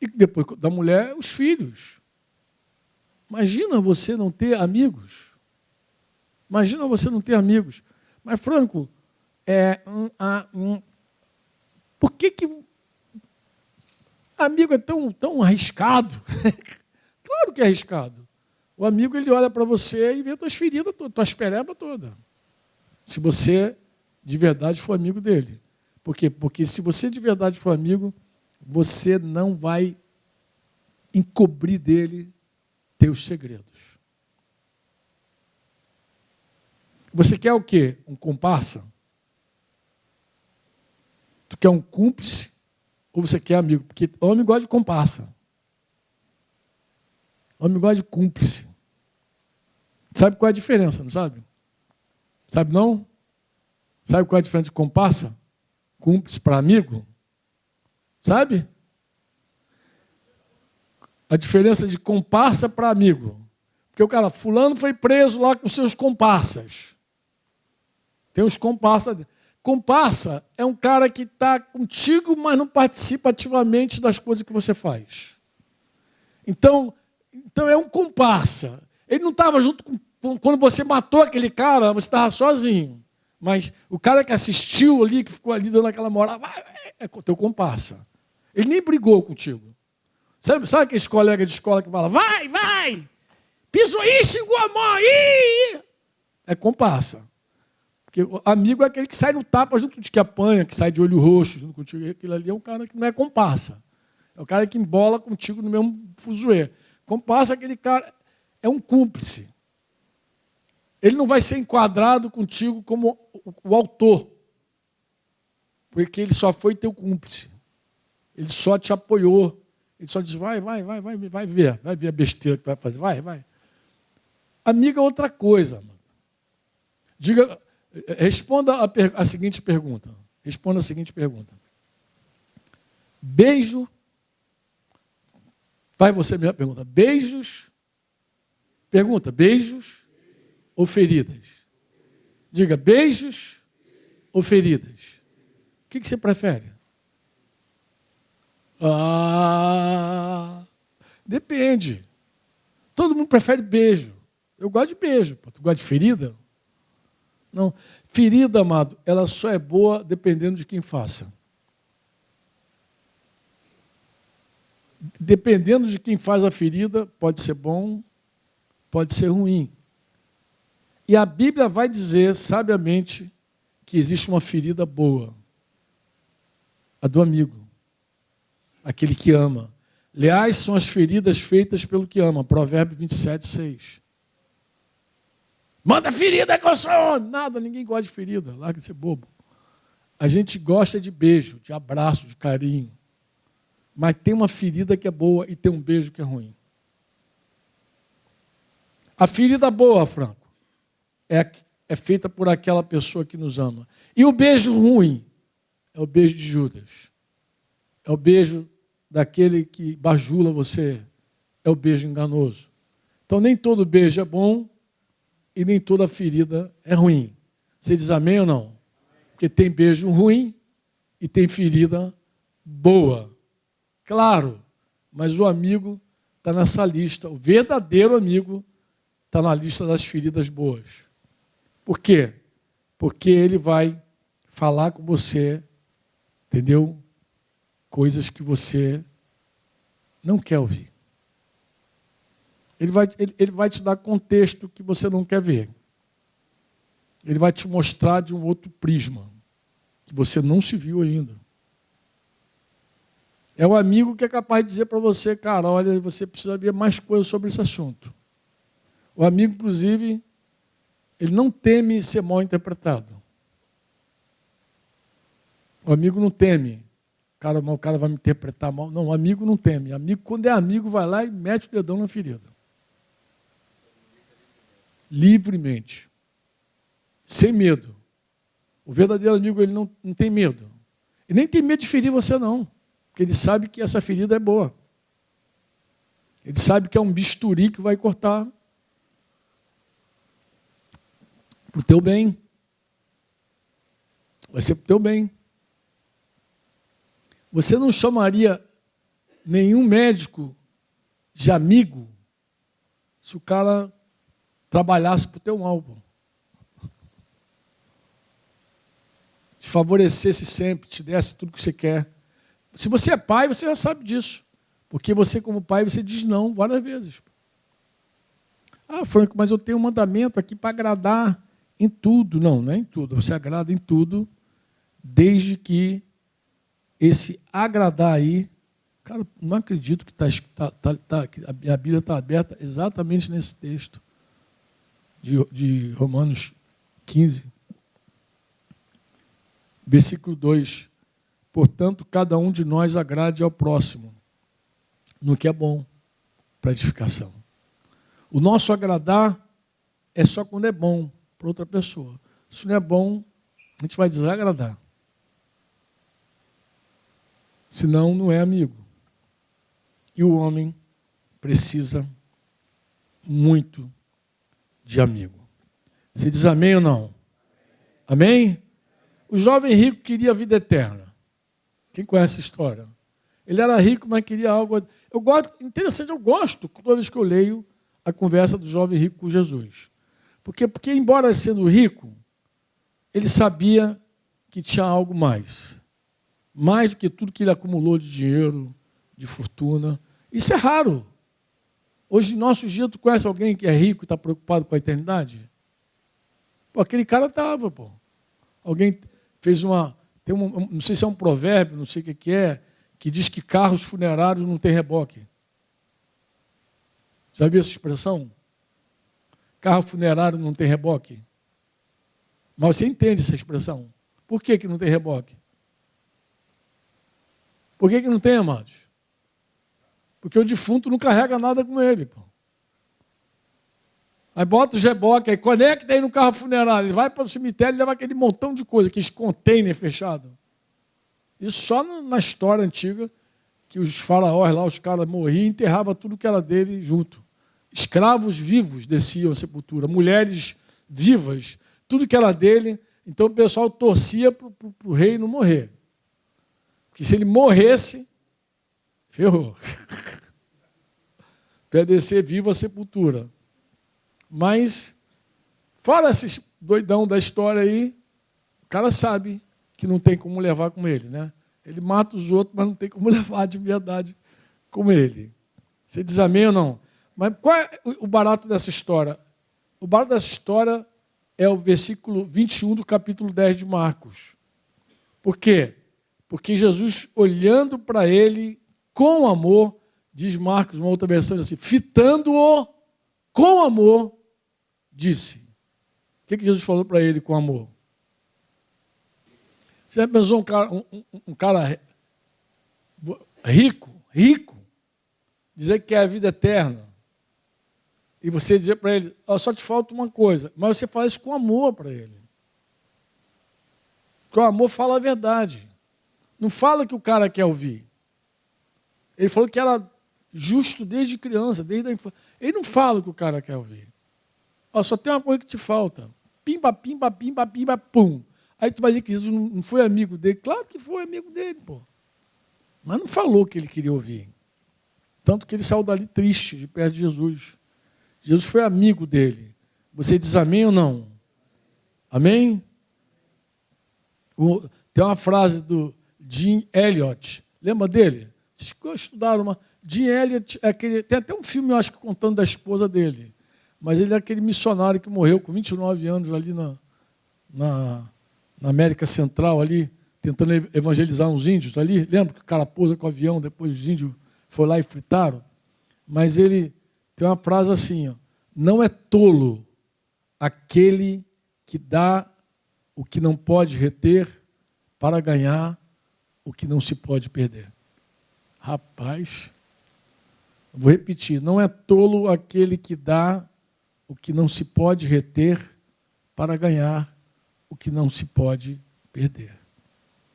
E depois da mulher, os filhos. Imagina você não ter amigos. Imagina você não ter amigos. Mas, Franco, por que amigo é tão arriscado? Claro que é arriscado. O amigo, ele olha para você e vê tuas feridas todas, tuas perebas todas. Se você de verdade for amigo dele. Por quê? Porque se você de verdade for amigo, você não vai encobrir dele teus segredos. Você quer o quê? Um comparsa? Tu quer um cúmplice? Ou você quer amigo? Porque homem gosta de comparsa. Homem gosta de cúmplice. Sabe qual é a diferença, não sabe? Sabe não? Sabe qual é a diferença de comparsa? Cúmplice para amigo? Sabe? A diferença de comparsa para amigo. Porque o cara, fulano foi preso lá com seus comparsas. Tem os comparsas. Comparsa é um cara que está contigo, mas não participa ativamente das coisas que você faz. Então é um comparsa. Ele não estava junto com... Quando você matou aquele cara, você estava sozinho. Mas o cara que assistiu ali, que ficou ali dando aquela moral, é teu comparsa. Ele nem brigou contigo. Sabe aqueles colegas de escola que falam, vai, pisou aí, xingou a mão aí. É comparsa. Porque o amigo é aquele que sai no tapa junto de que apanha, que sai de olho roxo junto contigo. Aquilo ali é um cara que não é comparsa. É o cara que embola contigo no mesmo fuzuê. Comparsa é aquele cara, é um cúmplice. Ele não vai ser enquadrado contigo como o autor, porque ele só foi teu cúmplice. Ele só te apoiou. Ele só diz, vai ver a besteira que vai fazer, vai. Amigo é outra coisa. Mano. Responda a seguinte pergunta. Responda a seguinte pergunta. Beijo. Vai você mesmo pergunta. Beijos. Pergunta, beijos ou feridas? Diga, beijos ou feridas? O que você prefere? Depende. Todo mundo prefere beijo. Eu gosto de beijo. Tu gosta de ferida? Não. Ferida, amado, ela só é boa dependendo de quem faça. Dependendo de quem faz a ferida, pode ser bom, pode ser ruim. E a Bíblia vai dizer, sabiamente, que existe uma ferida boa. A do amigo. Aquele que ama. Leais são as feridas feitas pelo que ama. Provérbio 27, 6. Manda ferida que eu sou homem. Nada, ninguém gosta de ferida. Larga de ser bobo. A gente gosta de beijo, de abraço, de carinho. Mas tem uma ferida que é boa e tem um beijo que é ruim. A ferida boa, Franco, é feita por aquela pessoa que nos ama. E o beijo ruim é o beijo de Judas. É o beijo daquele que bajula você. É o beijo enganoso. Então, nem todo beijo é bom e nem toda ferida é ruim. Você diz amém ou não? Porque tem beijo ruim e tem ferida boa. Claro, mas o amigo está nessa lista. O verdadeiro amigo está na lista das feridas boas. Por quê? Porque ele vai falar com você, entendeu? Coisas que você não quer ouvir. Ele vai te dar contexto que você não quer ver. Ele vai te mostrar de um outro prisma, que você não se viu ainda. É o amigo que é capaz de dizer para você, cara, olha, você precisa ver mais coisas sobre esse assunto. O amigo, inclusive, ele não teme ser mal interpretado. O amigo não teme. O cara vai me interpretar mal. Não, o amigo não teme. Amigo, quando é amigo, vai lá e mete o dedão na ferida. Livremente. Sem medo. O verdadeiro amigo, ele não tem medo. Ele nem tem medo de ferir você, não. Porque ele sabe que essa ferida é boa. Ele sabe que é um bisturi que vai cortar para o teu bem. Vai ser para o teu bem. Você não chamaria nenhum médico de amigo se o cara trabalhasse para o teu mal. Pô. Te favorecesse sempre, te desse tudo que você quer. Se você é pai, você já sabe disso. Porque você, como pai, você diz não várias vezes. Ah, Franco, mas eu tenho um mandamento aqui para agradar em tudo. Não, não é em tudo. Você agrada em tudo, desde que esse agradar aí... Cara, não acredito que a Bíblia está aberta exatamente nesse texto de Romanos 15. Versículo 2. Portanto, cada um de nós agrade ao próximo, no que é bom para edificação. O nosso agradar é só quando é bom para outra pessoa. Se não é bom, a gente vai desagradar. Senão, não é amigo. E o homem precisa muito de amigo. Você diz amém ou não? Amém? O jovem rico queria a vida eterna. Quem conhece a história? Ele era rico, mas queria algo... Interessante, eu gosto, toda vez que eu leio a conversa do jovem rico com Jesus. Porque embora sendo rico, ele sabia que tinha algo mais. Mais do que tudo que ele acumulou de dinheiro, de fortuna. Isso é raro. Hoje, em nossos dias, tu conhece alguém que é rico e está preocupado com a eternidade? Pô, aquele cara estava, pô. Alguém fez não sei se é um provérbio, não sei o que é, que diz que carros funerários não têm reboque. Já viu essa expressão? Carro funerário não tem reboque. Mas você entende essa expressão. Por que não tem reboque? Por que não tem, amados? Porque o defunto não carrega nada com ele. Pô. Aí bota o reboque, aí conecta aí no carro funerário, ele vai para o cemitério e leva aquele montão de coisa, aqueles container fechado. Isso só na história antiga, que os faraós lá, os caras morriam e enterravam tudo que era dele junto. Escravos vivos desciam à sepultura, mulheres vivas, tudo que era dele. Então o pessoal torcia para o rei não morrer. Porque se ele morresse, ferrou. Tu ia descer vivo à sepultura. Mas, fora esses doidão da história aí, o cara sabe que não tem como levar com ele, né? Ele mata os outros, mas não tem como levar de verdade com ele. Você diz amém ou não? Mas qual é o barato dessa história? O barato dessa história é o versículo 21 do capítulo 10 de Marcos. Por quê? Porque Jesus, olhando para ele com amor, diz Marcos, uma outra versão assim, fitando-o com amor, disse. O que Jesus falou para ele com amor? Você já pensou um cara rico, dizer que quer a vida eterna, e você dizer para ele, só te falta uma coisa, mas você fala isso com amor para ele. Porque o amor fala a verdade. Não fala que o cara quer ouvir. Ele falou que era justo desde criança, desde a infância. Ele não fala o que o cara quer ouvir. Só tem uma coisa que te falta. Pimba, pimba, pimba, pimba, pum. Aí tu vai dizer que Jesus não foi amigo dele. Claro que foi amigo dele, pô. Mas não falou o que ele queria ouvir. Tanto que ele saiu dali triste, de perto de Jesus. Jesus foi amigo dele. Você diz amém ou não? Amém? Tem uma frase do Jim Elliot. Lembra dele? Vocês estudaram uma... Jim Elliot, tem até um filme, eu acho que contando da esposa dele. Mas ele é aquele missionário que morreu com 29 anos ali na América Central, ali, tentando evangelizar uns índios ali. Lembra que o cara pousa com o avião, depois os índios foram lá e fritaram? Mas ele tem uma frase assim, ó, não é tolo aquele que dá o que não pode reter para ganhar o que não se pode perder. Rapaz, vou repetir, não é tolo aquele que dá o que não se pode reter para ganhar o que não se pode perder.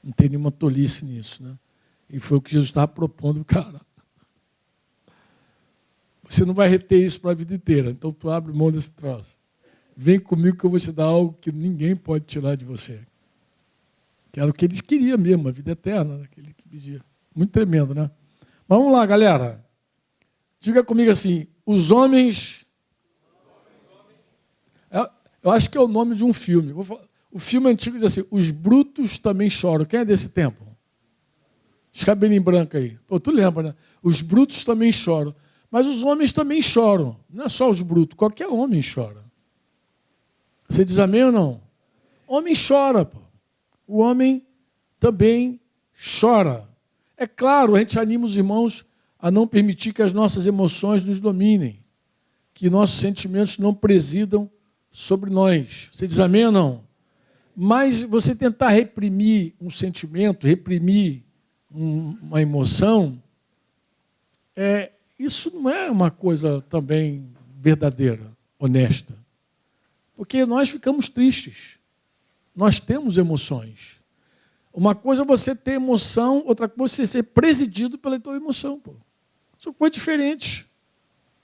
Não tem nenhuma tolice nisso, né? E foi o que Jesus estava propondo, cara. Você não vai reter isso para a vida inteira, então tu abre mão desse troço. Vem comigo que eu vou te dar algo que ninguém pode tirar de você. Que era o que eles queriam mesmo, a vida eterna, aquele que pedia. Muito tremendo, né? Mas vamos lá, galera. Diga comigo assim, os homens... Eu acho que é o nome de um filme. O filme antigo diz assim, os brutos também choram. Quem é desse tempo? Os cabelinhos brancos aí. Pô, tu lembra, né? Os brutos também choram. Mas os homens também choram. Não é só os brutos, qualquer homem chora. Você diz amém ou não? Homem chora, pô. O homem também chora. É claro, a gente anima os irmãos a não permitir que as nossas emoções nos dominem, que nossos sentimentos não presidam sobre nós. Você diz amém ou não? Mas você tentar reprimir um sentimento, reprimir uma emoção, isso não é uma coisa também verdadeira, honesta. Porque nós ficamos tristes. Nós temos emoções. Uma coisa é você ter emoção, outra coisa é você ser presidido pela tua emoção. Pô. São coisas diferentes.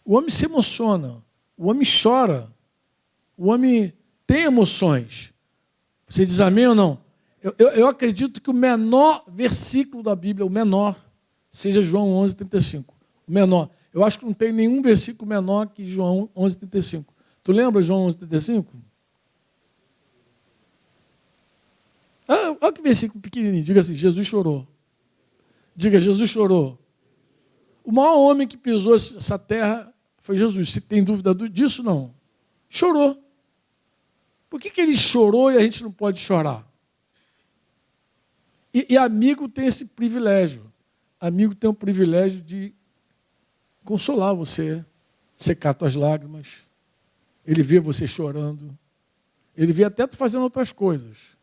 O homem se emociona, o homem chora, o homem tem emoções. Você diz amém ou não? Eu acredito que o menor versículo da Bíblia, o menor, seja João 11:35. O menor. Eu acho que não tem nenhum versículo menor que João 11:35. Tu lembra João 11:35? Olha que versículo pequenininho. Diga assim, Jesus chorou. Diga, Jesus chorou. O maior homem que pisou essa terra foi Jesus. Você tem dúvida disso? Não. Chorou. Por que ele chorou e a gente não pode chorar? E amigo tem esse privilégio. Amigo tem o privilégio de consolar você, secar suas lágrimas. Ele vê você chorando. Ele vê até tu fazendo outras coisas.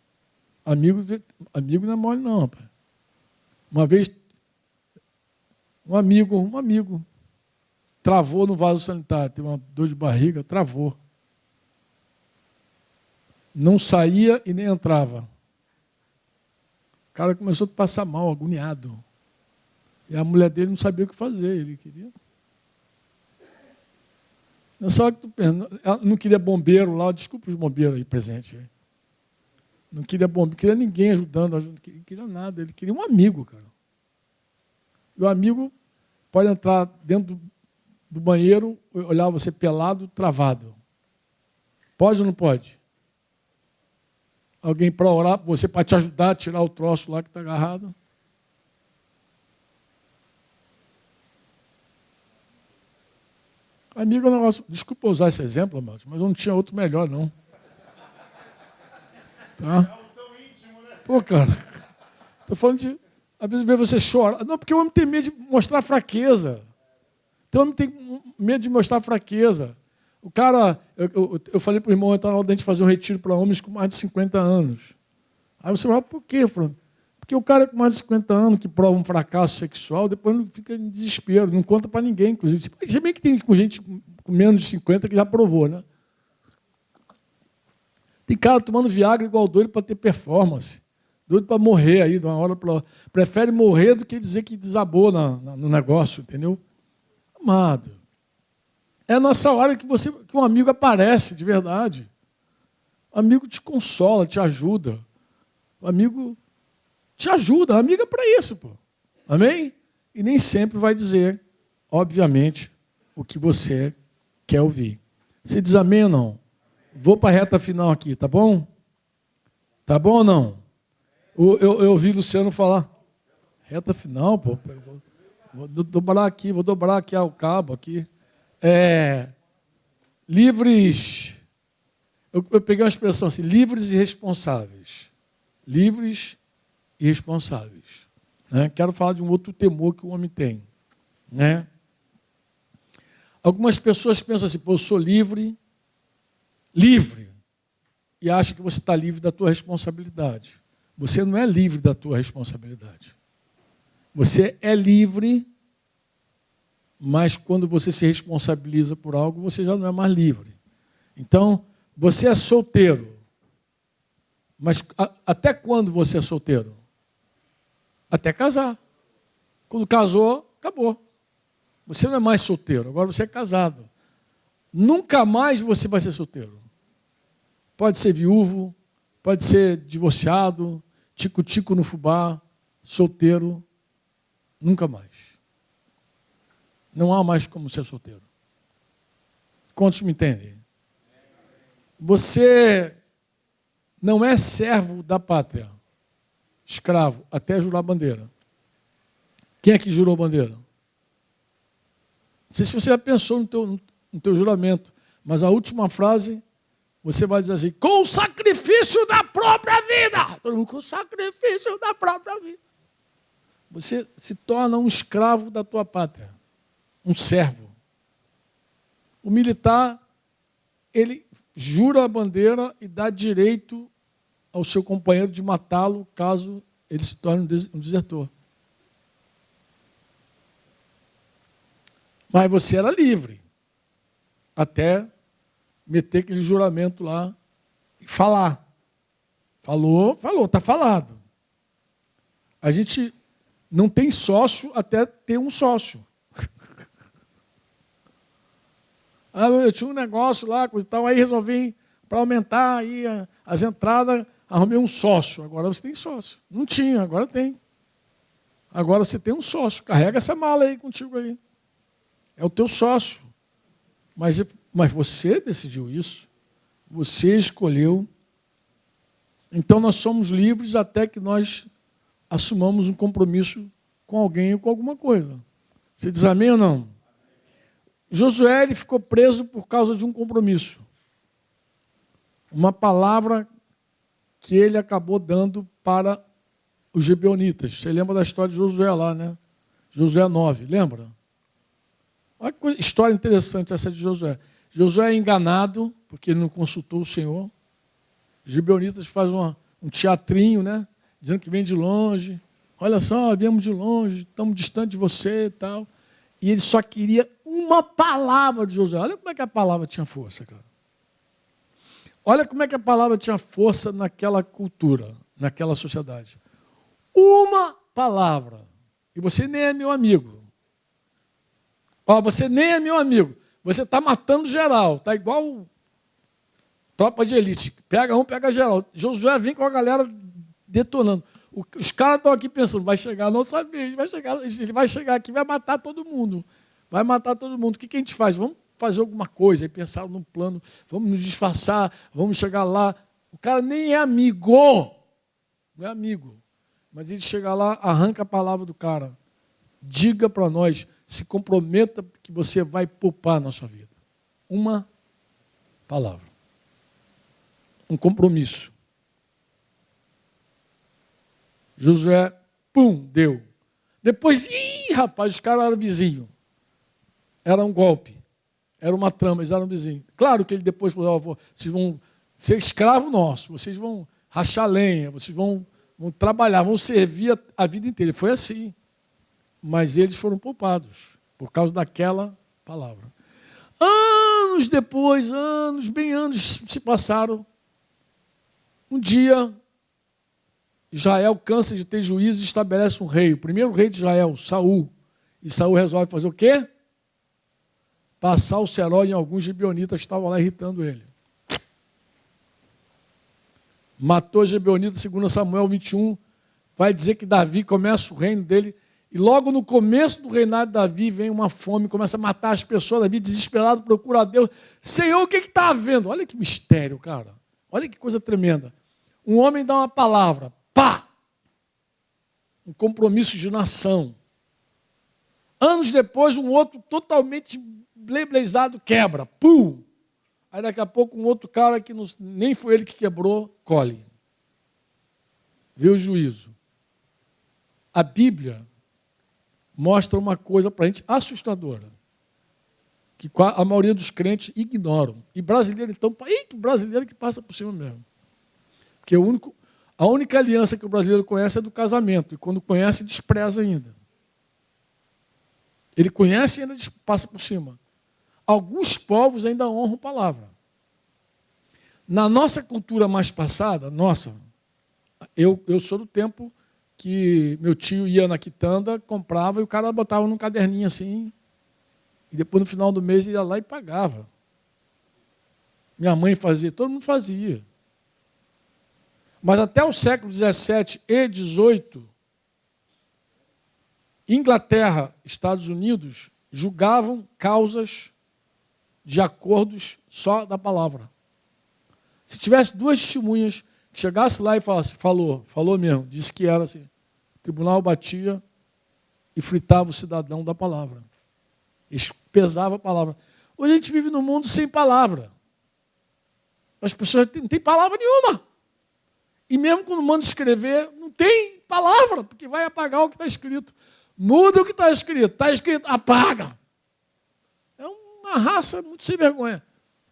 Amigo não é mole não, rapaz. Uma vez, um amigo, travou no vaso sanitário, teve uma dor de barriga, travou. Não saía e nem entrava. O cara começou a passar mal, agoniado. E a mulher dele não sabia o que fazer, ele queria... Nessa hora que tu pensa, ela não queria bombeiro lá, desculpa os bombeiros aí presentes. Não queria bombeiro, não queria ninguém ajudando, não queria nada, ele queria um amigo, cara. E o amigo pode entrar dentro do banheiro, olhar você pelado, travado. Pode ou não pode? Alguém para orar, você para te ajudar a tirar o troço lá que está agarrado? Amigo é um negócio... Desculpa usar esse exemplo, amados, mas eu não tinha outro melhor, não. Tá? Pô, cara, estou falando de... Às vezes ver você chorar. Não, porque o homem tem medo de mostrar fraqueza. Então, o homem tem medo de mostrar fraqueza. O cara... Eu falei para o irmão, está na hora de a gente fazer um retiro para homens com mais de 50 anos. Aí você fala, por quê? Porque o cara com mais de 50 anos que prova um fracasso sexual, depois não fica em desespero, não conta para ninguém, inclusive. Se bem que tem com gente com menos de 50 que já provou, né? Tem cara tomando Viagra igual doido para ter performance. Doido para morrer aí, de uma hora para outra. Prefere morrer do que dizer que desabou no negócio, entendeu? Amado, é nessa hora que um amigo aparece de verdade. O amigo te consola, te ajuda. O amigo te ajuda. O amigo é para isso, pô. Amém? E nem sempre vai dizer, obviamente, o que você quer ouvir. Você diz amém ou não? Vou para a reta final aqui, tá bom? Tá bom ou não? Eu ouvi Luciano falar, reta final, pô. Vou dobrar aqui o cabo aqui. Livres. Eu peguei uma expressão assim, livres e responsáveis. Livres e responsáveis. Né? Quero falar de um outro temor que o homem tem. Né? Algumas pessoas pensam assim, eu sou livre, e acham que você está livre da tua responsabilidade. Você não é livre da tua responsabilidade. Você é livre, mas quando você se responsabiliza por algo, você já não é mais livre. Então, você é solteiro. Mas até quando você é solteiro? Até casar. Quando casou, acabou. Você não é mais solteiro, agora você é casado. Nunca mais você vai ser solteiro. Pode ser viúvo, pode ser divorciado, tico-tico no fubá, solteiro, nunca mais. Não há mais como ser solteiro. Quantos me entendem? Você não é servo da pátria, escravo, até jurar bandeira. Quem é que jurou bandeira? Não sei se você já pensou no teu juramento, mas a última frase, você vai dizer assim, com o sacrifício da própria vida. Todo mundo, com o sacrifício da própria vida. Você se torna um escravo da tua pátria, um servo. O militar, ele jura a bandeira e dá direito ao seu companheiro de matá-lo caso ele se torne um desertor. Mas você era livre, até meter aquele juramento lá e falar. Falou, está falado. A gente não tem sócio até ter um sócio. Eu tinha um negócio lá, coisa e tal, aí resolvi, para aumentar aí as entradas, arrumei um sócio. Agora você tem sócio. Não tinha, agora tem. Agora você tem um sócio. Carrega essa mala aí contigo aí. É o teu sócio. Mas você decidiu isso. Você escolheu. Então nós somos livres até que nós assumamos um compromisso com alguém ou com alguma coisa. Você diz amém ou não? Josué ele ficou preso por causa de um compromisso. Uma palavra que ele acabou dando para os gibeonitas. Você lembra da história de Josué lá, né? Josué 9, lembra? Olha que história interessante essa de Josué. Josué é enganado, porque ele não consultou o Senhor. Os gibeonitas fazem um teatrinho, né? Dizendo que vem de longe. Olha só, viemos de longe, estamos distante de você e tal. E ele só queria uma palavra de Josué. Olha como é que a palavra tinha força, cara. Olha como é que a palavra tinha força naquela cultura, naquela sociedade. Uma palavra. E você nem é meu amigo. Você nem é meu amigo. Você está matando geral. Está igual tropa de elite. Pega um, pega geral. Josué vem com a galera detonando. Os caras estão aqui pensando, vai chegar não sabe, ele vai chegar aqui e vai matar todo mundo. Vai matar todo mundo. O que a gente faz? Vamos fazer alguma coisa. Aí pensaram num plano, vamos nos disfarçar, vamos chegar lá. O cara nem é amigo. Não é amigo. Mas ele chega lá, arranca a palavra do cara. Diga para nós, se comprometa que você vai poupar a nossa vida. Uma palavra. Um compromisso. Josué, deu. Depois, rapaz, os caras eram vizinhos. Era um golpe. Era uma trama, eles eram vizinhos. Claro que ele depois falou, vocês vão ser escravo nosso, vocês vão rachar lenha, vocês vão trabalhar, vão servir a vida inteira. Foi assim. Mas eles foram poupados por causa daquela palavra. Anos depois, bem anos se passaram. Um dia, Israel cansa de ter juízo e estabelece um rei. O primeiro rei de Israel, Saul. E Saul resolve fazer o quê? Passar o cerol em alguns gibeonitas que estavam lá irritando ele. Matou os gibeonitas, segundo Samuel 21. Vai dizer que Davi começa o reino dele. E logo no começo do reinado de Davi vem uma fome, começa a matar as pessoas. Davi, desesperado, procura a Deus. Senhor, o que está havendo? Olha que mistério, cara. Olha que coisa tremenda. Um homem dá uma palavra. Pá! Um compromisso de nação. Anos depois, um outro totalmente blazado quebra. Pum! Aí daqui a pouco um outro cara que nem foi ele que quebrou, colhe. Vê o juízo. A Bíblia mostra uma coisa para a gente assustadora, que a maioria dos crentes ignoram. E brasileiro, então, brasileiro que passa por cima mesmo. Porque a única aliança que o brasileiro conhece é do casamento, e quando conhece, despreza ainda. Ele conhece e ainda passa por cima. Alguns povos ainda honram a palavra. Na nossa cultura mais passada, eu sou do tempo que meu tio ia na quitanda, comprava e o cara botava num caderninho assim, e depois no final do mês ia lá e pagava. Minha mãe fazia, todo mundo fazia. Mas até o século XVII e XVIII, Inglaterra, Estados Unidos, julgavam causas de acordos só da palavra. Se tivesse duas testemunhas que chegasse lá e falasse, falou mesmo, disse que era assim, o tribunal batia e fritava o cidadão da palavra. Eles pesavam a palavra. Hoje a gente vive num mundo sem palavra. As pessoas não têm palavra nenhuma. E mesmo quando manda escrever, não tem palavra, porque vai apagar o que está escrito. Muda o que está escrito. Está escrito, apaga. É uma raça muito sem vergonha.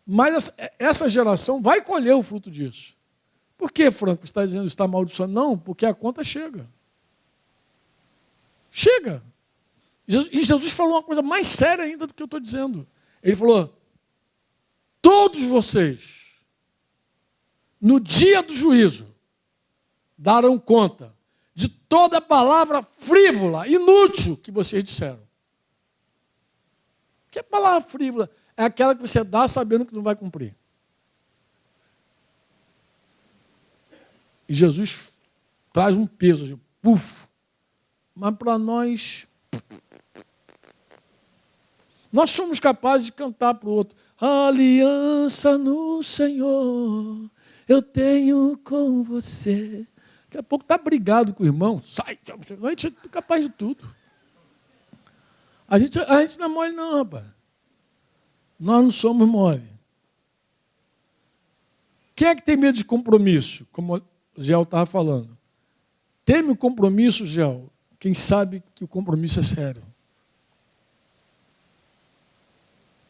Mas essa geração vai colher o fruto disso. Por que, Franco, está dizendo que está amaldiçoando? Não, porque a conta chega. Chega. E Jesus falou uma coisa mais séria ainda do que eu estou dizendo. Ele falou, todos vocês, no dia do juízo, darão conta de toda palavra frívola, inútil que vocês disseram. Que palavra frívola? É aquela que você dá sabendo que não vai cumprir. E Jesus traz um peso, assim, puf. Mas para nós somos capazes de cantar para o outro, aliança no Senhor, eu tenho com você. Daqui a pouco está brigado com o irmão, sai, a gente é capaz de tudo. A gente não é mole não, rapaz. Nós não somos mole. Quem é que tem medo de compromisso? Como o Gel estava falando. Teme o compromisso, Gel, quem sabe que o compromisso é sério.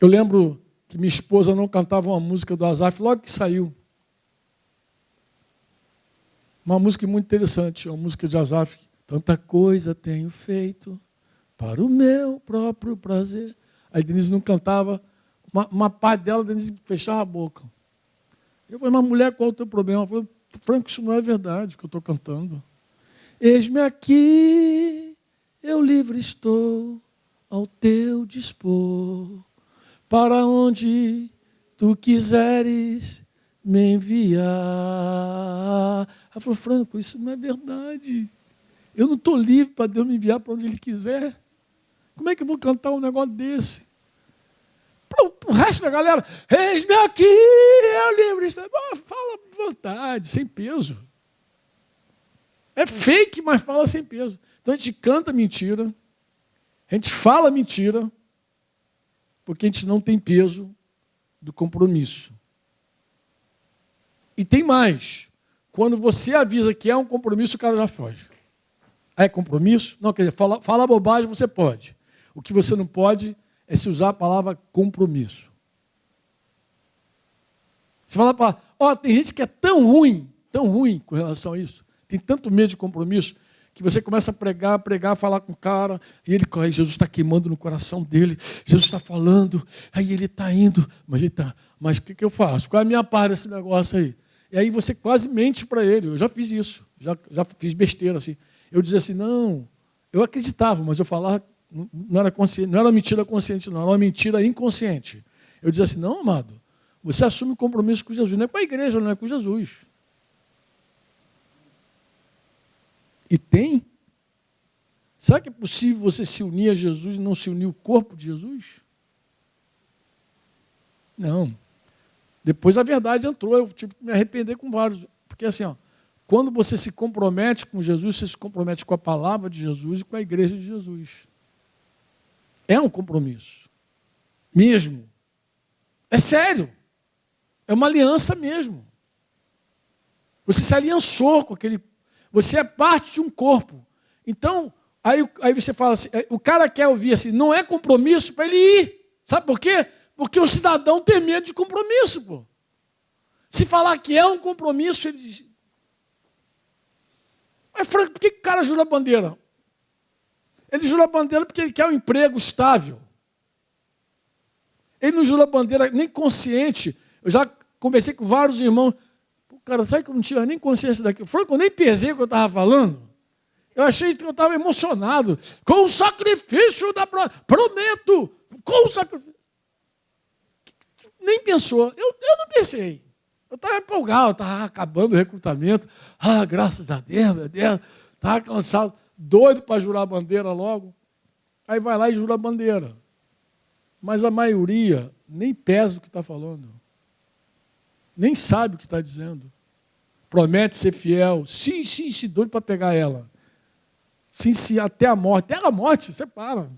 Eu lembro que minha esposa não cantava uma música do Asaf logo que saiu. Uma música muito interessante, uma música de Asaf. Tanta coisa tenho feito para o meu próprio prazer. Aí Denise não cantava, uma parte dela, Denise fechava a boca. Eu falei, mas mulher, qual é o teu problema? Ela falou, Franco, isso não é verdade que eu estou cantando. Eis-me aqui, eu livre estou, ao teu dispor, para onde tu quiseres me enviar. Ela falou, Franco, isso não é verdade. Eu não estou livre para Deus me enviar para onde Ele quiser. Como é que eu vou cantar um negócio desse? Para o resto da galera, eis-me aqui, eu livre estou. Fala à vontade, sem peso. É fake, mas fala sem peso. Então a gente canta mentira, a gente fala mentira, porque a gente não tem peso do compromisso. E tem mais. Quando você avisa que é um compromisso, o cara já foge. É compromisso? Não, quer dizer, falar bobagem você pode. O que você não pode é se usar a palavra compromisso. Você fala para... tem gente que é tão ruim com relação a isso, tem tanto medo de compromisso, que você começa a pregar, falar com o cara, e ele, Jesus está queimando no coração dele, Jesus está falando, aí ele está indo, mas o que eu faço? Qual é a minha parte desse negócio aí? E aí você quase mente para ele. Eu já fiz isso, já fiz besteira assim. Eu dizia assim, não, eu acreditava, mas eu falava, não era consciente, não era mentira consciente, não, era uma mentira inconsciente. Eu dizia assim, não, amado, você assume um compromisso com Jesus, não é com a igreja, não é com Jesus. E tem? Será que é possível você se unir a Jesus e não se unir ao corpo de Jesus? Não. Depois a verdade entrou, eu tive que me arrepender com vários. Porque assim, quando você se compromete com Jesus, você se compromete com a palavra de Jesus e com a igreja de Jesus. É um compromisso. Mesmo. É sério. É uma aliança mesmo. Você se aliançou com aquele... Você é parte de um corpo. Então, aí você fala assim, o cara quer ouvir assim, não é compromisso para ele ir. Sabe por quê? Porque o cidadão tem medo de compromisso, pô. Se falar que é um compromisso, ele diz... Mas, Franco, por que o cara jura a bandeira? Ele jura a bandeira porque ele quer um emprego estável. Ele não jura a bandeira nem consciente. Eu já conversei com vários irmãos. Pô, cara, sabe que eu não tinha nem consciência daquilo? Franco, eu nem pesei o que eu estava falando. Eu achei que eu estava emocionado. Com o sacrifício da... Prometo! Com o sacrifício... Nem pensou. Eu não pensei. Eu estava empolgado, estava acabando o recrutamento. Ah, graças a Deus, meu Deus. Estava cansado, doido para jurar a bandeira logo. Aí vai lá e jura a bandeira. Mas a maioria nem pesa o que está falando. Nem sabe o que está dizendo. Promete ser fiel. Sim, doido para pegar ela. Sim, até a morte. Até a morte, você para.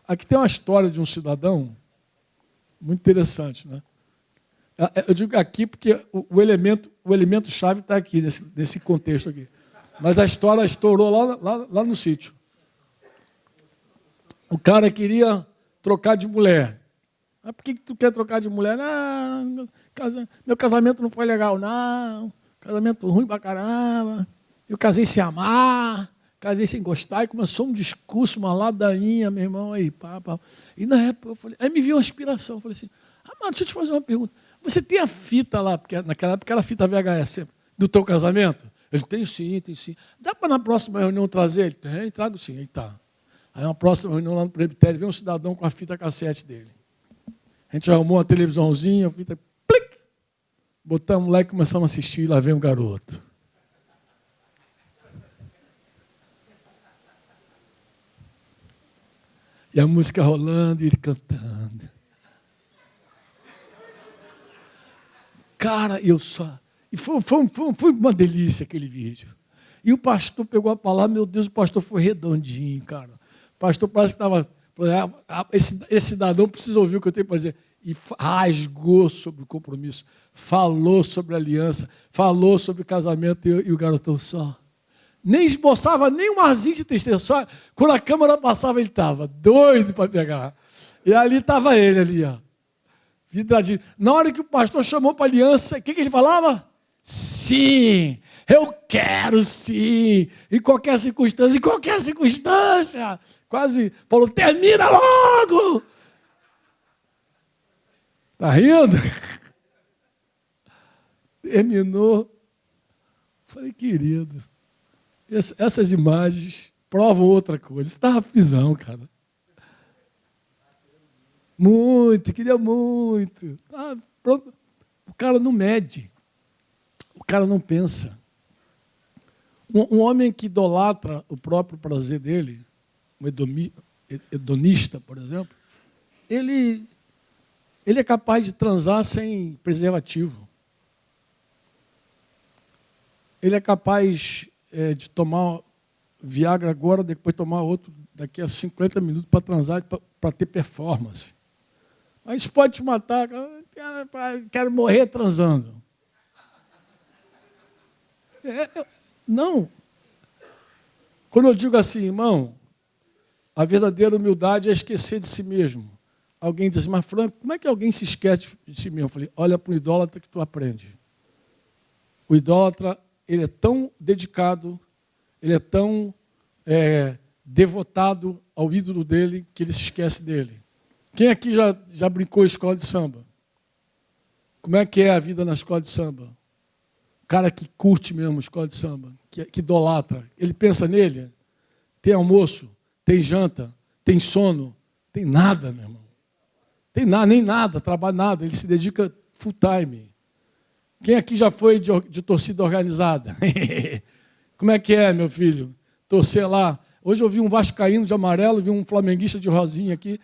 Aqui tem uma história de um cidadão muito interessante, né? Eu digo aqui porque o elemento-chave está aqui, nesse contexto aqui. Mas a história estourou lá no sítio. O cara queria trocar de mulher. Mas por que tu quer trocar de mulher? Não, meu casamento não foi legal, não. Casamento ruim pra caramba. Eu casei sem amar, casei sem gostar, e começou um discurso, uma ladainha, meu irmão, aí, pá. E na época eu falei, aí me veio uma inspiração, eu falei assim, mano, deixa eu te fazer uma pergunta. Você tem a fita lá, porque naquela época era a fita VHS, do teu casamento? Ele tem sim. Dá para na próxima reunião trazer? Ele tem, trago sim, aí tá. Aí na próxima reunião lá no presbitério, vem um cidadão com a fita cassete dele. A gente arrumou uma televisãozinha, a fita, plic, botamos lá e começamos a assistir, e lá vem o garoto. E a música rolando e ele cantando. Cara, eu só... E foi uma delícia aquele vídeo. E o pastor pegou a palavra, meu Deus, o pastor foi redondinho, cara. O pastor parece que estava... Esse cidadão precisa ouvir o que eu tenho para dizer. E rasgou sobre o compromisso, falou sobre a aliança, falou sobre o casamento e o garotão só. Nem esboçava nem um arzinho de tristeza. Só quando a câmera passava, ele estava doido para pegar. E ali estava ele, ali, ó. Vidradinho. Na hora que o pastor chamou para a aliança, o que ele falava? Sim, eu quero sim. Em qualquer circunstância, Quase falou, termina logo. Está rindo? Terminou. Falei, querido, essas imagens provam outra coisa. Isso estava pisão, cara. Muito, queria muito. Ah, pronto. O cara não mede. O cara não pensa. Um homem que idolatra o próprio prazer dele, um hedonista, por exemplo, ele é capaz de transar sem preservativo. Ele é capaz de tomar Viagra agora, depois tomar outro daqui a 50 minutos para transar, para ter performance. Mas isso pode te matar. Quero morrer transando. Não. Quando eu digo assim, irmão, a verdadeira humildade é esquecer de si mesmo. Alguém diz assim, mas Franco, como é que alguém se esquece de si mesmo? Eu falei, olha para o idólatra que tu aprende. O idólatra, ele é tão dedicado, ele é tão devotado ao ídolo dele, que ele se esquece dele. Quem aqui já brincou em escola de samba? Como é que é a vida na escola de samba? O cara que curte mesmo a escola de samba, que idolatra, ele pensa nele? Tem almoço, tem janta, tem sono, tem nada, meu irmão. Tem nada, nem nada, trabalha nada, ele se dedica full time. Quem aqui já foi de torcida organizada? Como é que é, meu filho? Torcer lá. Hoje eu vi um vascaíno de amarelo, vi um flamenguista de rosinha aqui.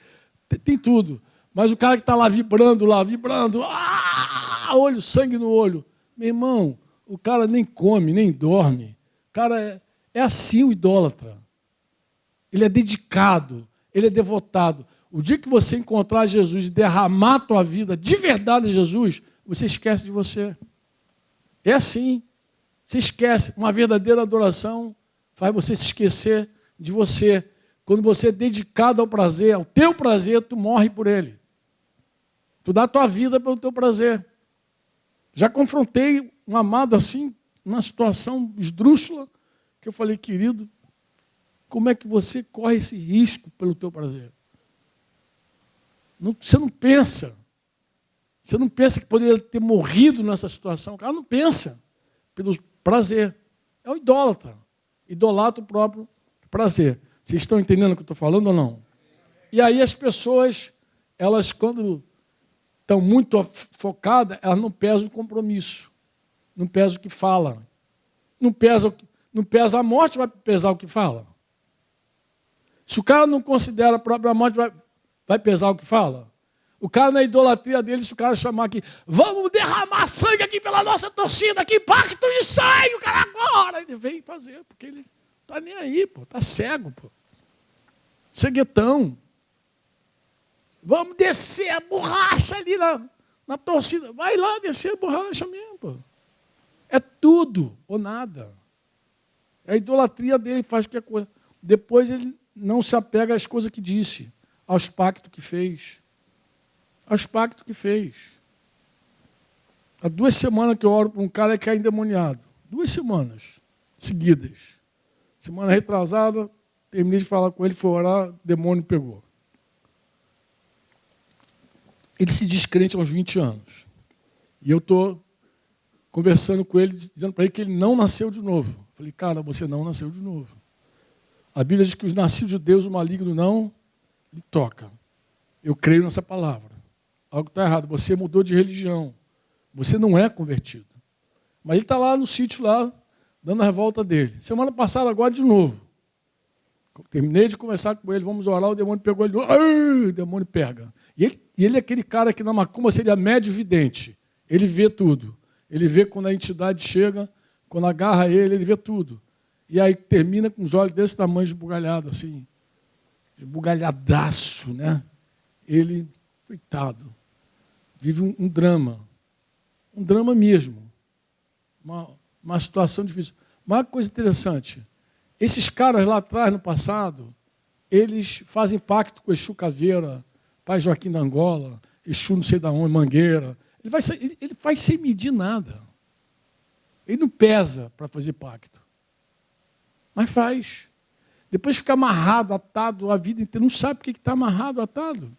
Tem tudo. Mas o cara que está lá, vibrando, olho, sangue no olho. Meu irmão, o cara nem come, nem dorme. O cara é assim o idólatra. Ele é dedicado. ele é devotado. O dia que você encontrar Jesus e derramar a tua vida de verdade a Jesus, você esquece de você. É assim. Você esquece. Uma verdadeira adoração faz você se esquecer de você. Quando você é dedicado ao prazer, ao teu prazer, tu morre por ele. Tu dá a tua vida pelo teu prazer. Já confrontei um amado assim, numa situação esdrúxula, que eu falei, querido, como é que você corre esse risco pelo teu prazer? Você não pensa. Você não pensa que poderia ter morrido nessa situação. O cara não pensa pelo prazer. É um idólatra. Idolatra o próprio prazer. Vocês estão entendendo o que eu estou falando ou não? E aí as pessoas, elas quando estão muito focadas, elas não pesam o compromisso. Não pesam o que fala. Não pesa a morte, vai pesar o que fala. Se o cara não considera a própria morte, vai pesar o que fala. O cara, na idolatria dele, se o cara chamar aqui, vamos derramar sangue aqui pela nossa torcida, aqui, pacto de sangue, o cara agora. Ele vem fazer, porque ele está nem aí, pô, está cego, pô. Ceguetão. Vamos descer a borracha ali na torcida. Vai lá descer a borracha mesmo, pô. É tudo ou nada. É a idolatria dele, faz qualquer coisa. Depois ele não se apega às coisas que disse, aos pactos que fez. Aos pactos que fez. Há 2 semanas que eu oro para um cara que é endemoniado. 2 semanas seguidas. Semana retrasada, terminei de falar com ele, foi orar, o demônio pegou. Ele se diz crente aos 20 anos. E eu estou conversando com ele, dizendo para ele que ele não nasceu de novo. Falei, cara, você não nasceu de novo. A Bíblia diz que os nascidos de Deus, o maligno não lhe toca. Eu creio nessa palavra. Algo está errado. Você mudou de religião. Você não é convertido. Mas ele está lá no sítio, lá, dando a revolta dele. Semana passada, agora, de novo. Terminei de conversar com ele, vamos orar, o demônio pegou ele. O demônio pega. E ele é aquele cara que na macumba seria médio vidente. Ele vê tudo. Ele vê quando a entidade chega, quando agarra ele vê tudo. E aí termina com os olhos desse tamanho esbugalhado, assim. Esbugalhadaço, né? Ele, coitado, vive um drama. Um drama mesmo. Uma situação difícil. Mas uma coisa interessante, esses caras lá atrás, no passado, eles fazem pacto com Exu Caveira, Pai Joaquim da Angola, Exu não sei da onde, Mangueira. Ele faz sem medir nada. Ele não pesa para fazer pacto. Mas faz. Depois fica amarrado, atado a vida inteira. Não sabe por que está amarrado, atado.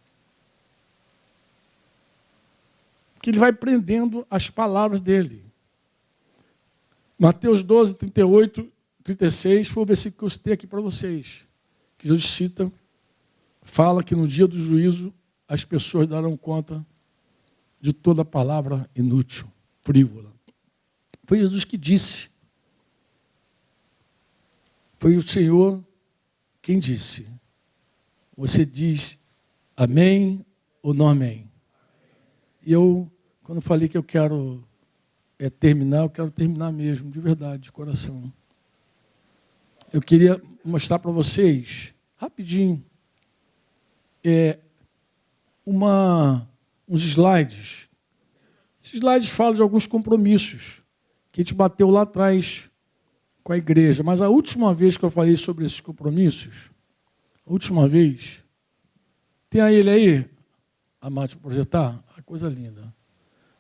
Porque ele vai prendendo as palavras dele. Mateus 12, 38, 36, foi o versículo que eu citei aqui para vocês. Que Jesus cita, fala que no dia do juízo as pessoas darão conta de toda palavra inútil, frívola. Foi Jesus que disse. Foi o Senhor quem disse. Você diz amém ou não amém? E eu, quando falei que eu quero terminar, eu quero terminar mesmo, de verdade, de coração. Eu queria mostrar para vocês, rapidinho, uns slides. Esses slides falam de alguns compromissos que a gente bateu lá atrás com a igreja. Mas a última vez que eu falei sobre esses compromissos, a última vez, tem ele aí, amado, para projetar? A coisa linda.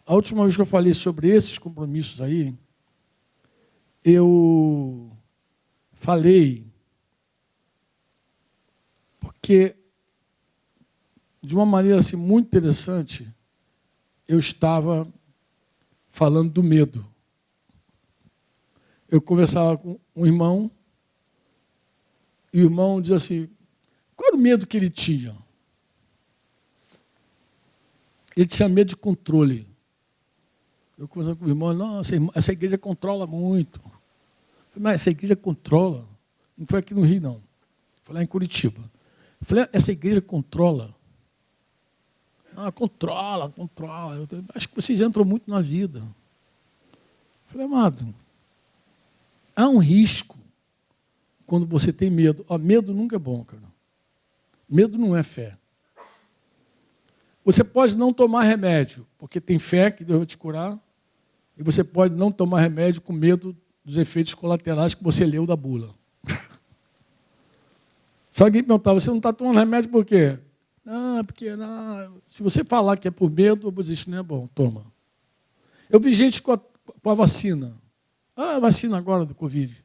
A última vez que eu falei sobre esses compromissos aí, eu falei porque, de uma maneira assim, muito interessante, eu estava falando do medo. Eu conversava com um irmão, e o irmão dizia assim, qual era o medo que ele tinha? Ele tinha medo de controle. Eu conversava com o irmão, não, essa igreja controla muito. Eu falei, mas essa igreja controla? Não foi aqui no Rio, não. Foi lá em Curitiba. Eu falei, essa igreja controla? Ah, controla. Eu acho que vocês entram muito na vida. Eu falei, amado, há um risco quando você tem medo. Medo nunca é bom, cara. Medo não é fé. Você pode não tomar remédio, porque tem fé que Deus vai te curar, e você pode não tomar remédio com medo dos efeitos colaterais que você leu da bula. Se alguém perguntar, você não está tomando remédio por quê? Não, porque não. Se você falar que é por medo, eu vou dizer, isso não é bom, toma. Eu vi gente com a vacina. Ah, vacina agora do Covid.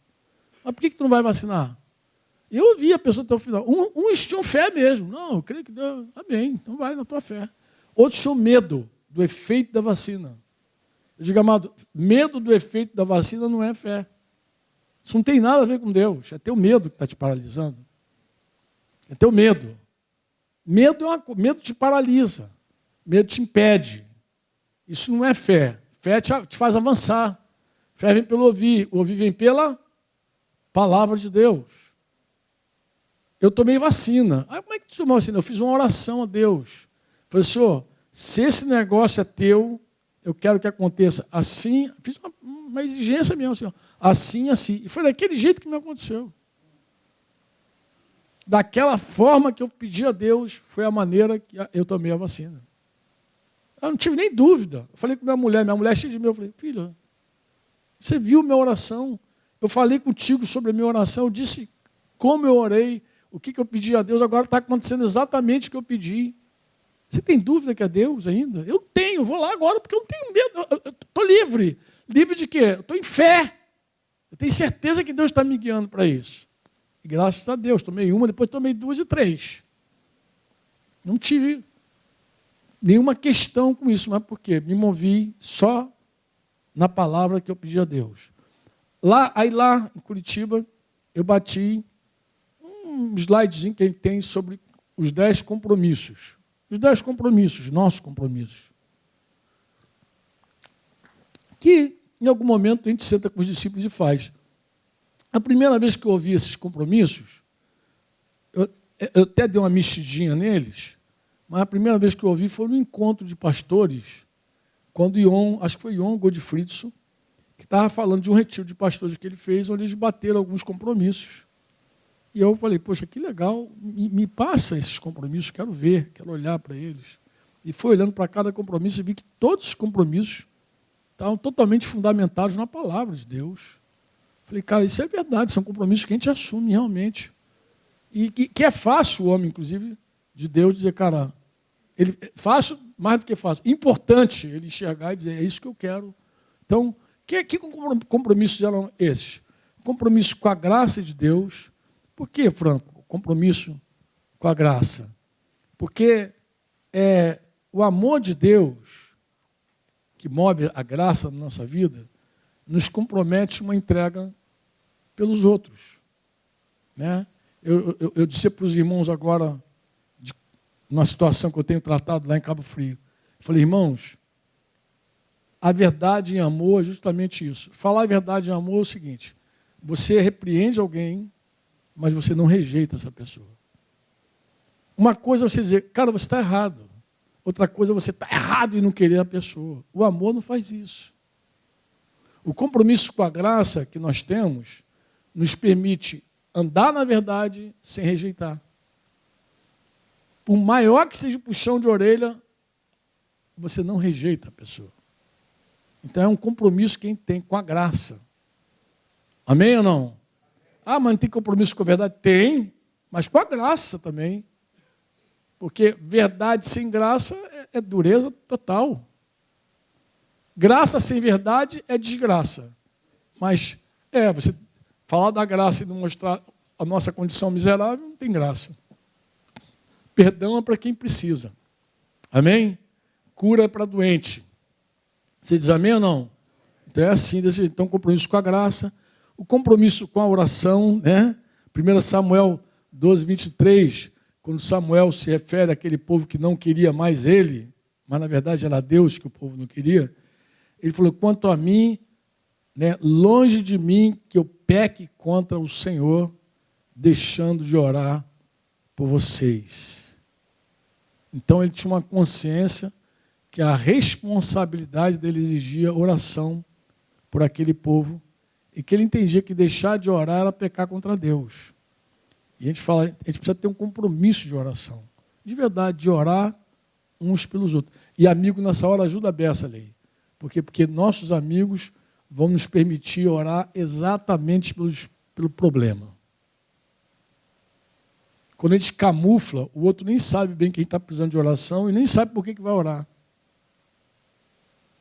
Mas por que tu não vai vacinar? Eu ouvi a pessoa até o final. Uns tinham fé mesmo. Não, eu creio que Deus. Amém, então vai na tua fé. Outros tinham medo do efeito da vacina. Eu digo, amado, medo do efeito da vacina não é fé. Isso não tem nada a ver com Deus. É teu medo que está te paralisando. É teu medo. Medo te paralisa. Medo te impede. Isso não é fé. Fé te faz avançar. Fé vem pelo ouvir. O ouvir vem pela palavra de Deus. Eu tomei vacina. Ah, como é que tu tomou vacina? Eu fiz uma oração a Deus. Falei, Senhor, se esse negócio é teu, eu quero que aconteça assim. Fiz uma exigência mesmo, Senhor. Assim, assim. E foi daquele jeito que me aconteceu. Daquela forma que eu pedi a Deus, foi a maneira que eu tomei a vacina. Eu não tive nem dúvida. Eu falei com minha mulher é cheia de mim. Eu falei, filha, você viu minha oração? Eu falei contigo sobre a minha oração. Eu disse como eu orei, o que eu pedi a Deus. Agora está acontecendo exatamente o que eu pedi. Você tem dúvida que é Deus ainda? Eu tenho, vou lá agora porque eu não tenho medo. Eu estou livre. Livre de quê? Eu estou em fé. Eu tenho certeza que Deus está me guiando para isso. E graças a Deus, tomei uma, depois tomei 2 e 3. Não tive nenhuma questão com isso, mas por quê? Me movi só na palavra que eu pedi a Deus. Lá em Curitiba, eu bati um slidezinho que a gente tem sobre os 10 compromissos. Os 10 compromissos, nossos compromissos. Que, em algum momento, a gente senta com os discípulos e faz. A primeira vez que eu ouvi esses compromissos, eu até dei uma mexidinha neles, mas a primeira vez que eu ouvi foi no encontro de pastores, quando acho que foi Ion Godfridson, que estava falando de um retiro de pastores que ele fez, onde eles bateram alguns compromissos. E eu falei, poxa, que legal, me passa esses compromissos, quero ver, quero olhar para eles. E fui olhando para cada compromisso e vi que todos os compromissos estavam totalmente fundamentados na palavra de Deus. Falei, cara, isso é verdade, são compromissos que a gente assume realmente. E que é fácil o homem, inclusive, de Deus dizer, cara, fácil, mais do que fácil, importante ele enxergar e dizer, é isso que eu quero. Então, que compromissos eram esses? Compromisso com a graça de Deus. Por que, Franco, compromisso com a graça? Porque o amor de Deus, que move a graça na nossa vida, nos compromete uma entrega pelos outros. Né? Eu disse para os irmãos agora, numa situação que eu tenho tratado lá em Cabo Frio, eu falei, irmãos, a verdade em amor é justamente isso. Falar a verdade em amor é o seguinte, você repreende alguém, mas você não rejeita essa pessoa. Uma coisa é você dizer, cara, você está errado. Outra coisa é você estar errado e não querer a pessoa. O amor não faz isso. O compromisso com a graça que nós temos nos permite andar na verdade sem rejeitar. Por maior que seja o puxão de orelha, você não rejeita a pessoa. Então é um compromisso que a gente tem com a graça. Amém ou não? Ah, mas não tem compromisso com a verdade? Tem, mas com a graça também. Porque verdade sem graça é dureza total. Graça sem verdade é desgraça. Mas, você falar da graça e não mostrar a nossa condição miserável, não tem graça. Perdão é para quem precisa. Amém? Cura é para doente. Você diz amém ou não? Então é assim, então compromisso com a graça, o compromisso com a oração, né? 1 Samuel 12, 23, quando Samuel se refere àquele povo que não queria mais ele, mas na verdade era Deus que o povo não queria, ele falou, quanto a mim, né, longe de mim que eu peque contra o Senhor, deixando de orar por vocês. Então ele tinha uma consciência que a responsabilidade dele exigia oração por aquele povo, e que ele entendia que deixar de orar era pecar contra Deus. E a gente fala, a gente precisa ter um compromisso de oração. De verdade, de orar uns pelos outros. E amigo nessa hora ajuda a beça, Lei. Porque nossos amigos vão nos permitir orar exatamente pelo problema. Quando a gente camufla, o outro nem sabe bem que a gente está precisando de oração e nem sabe por que vai orar.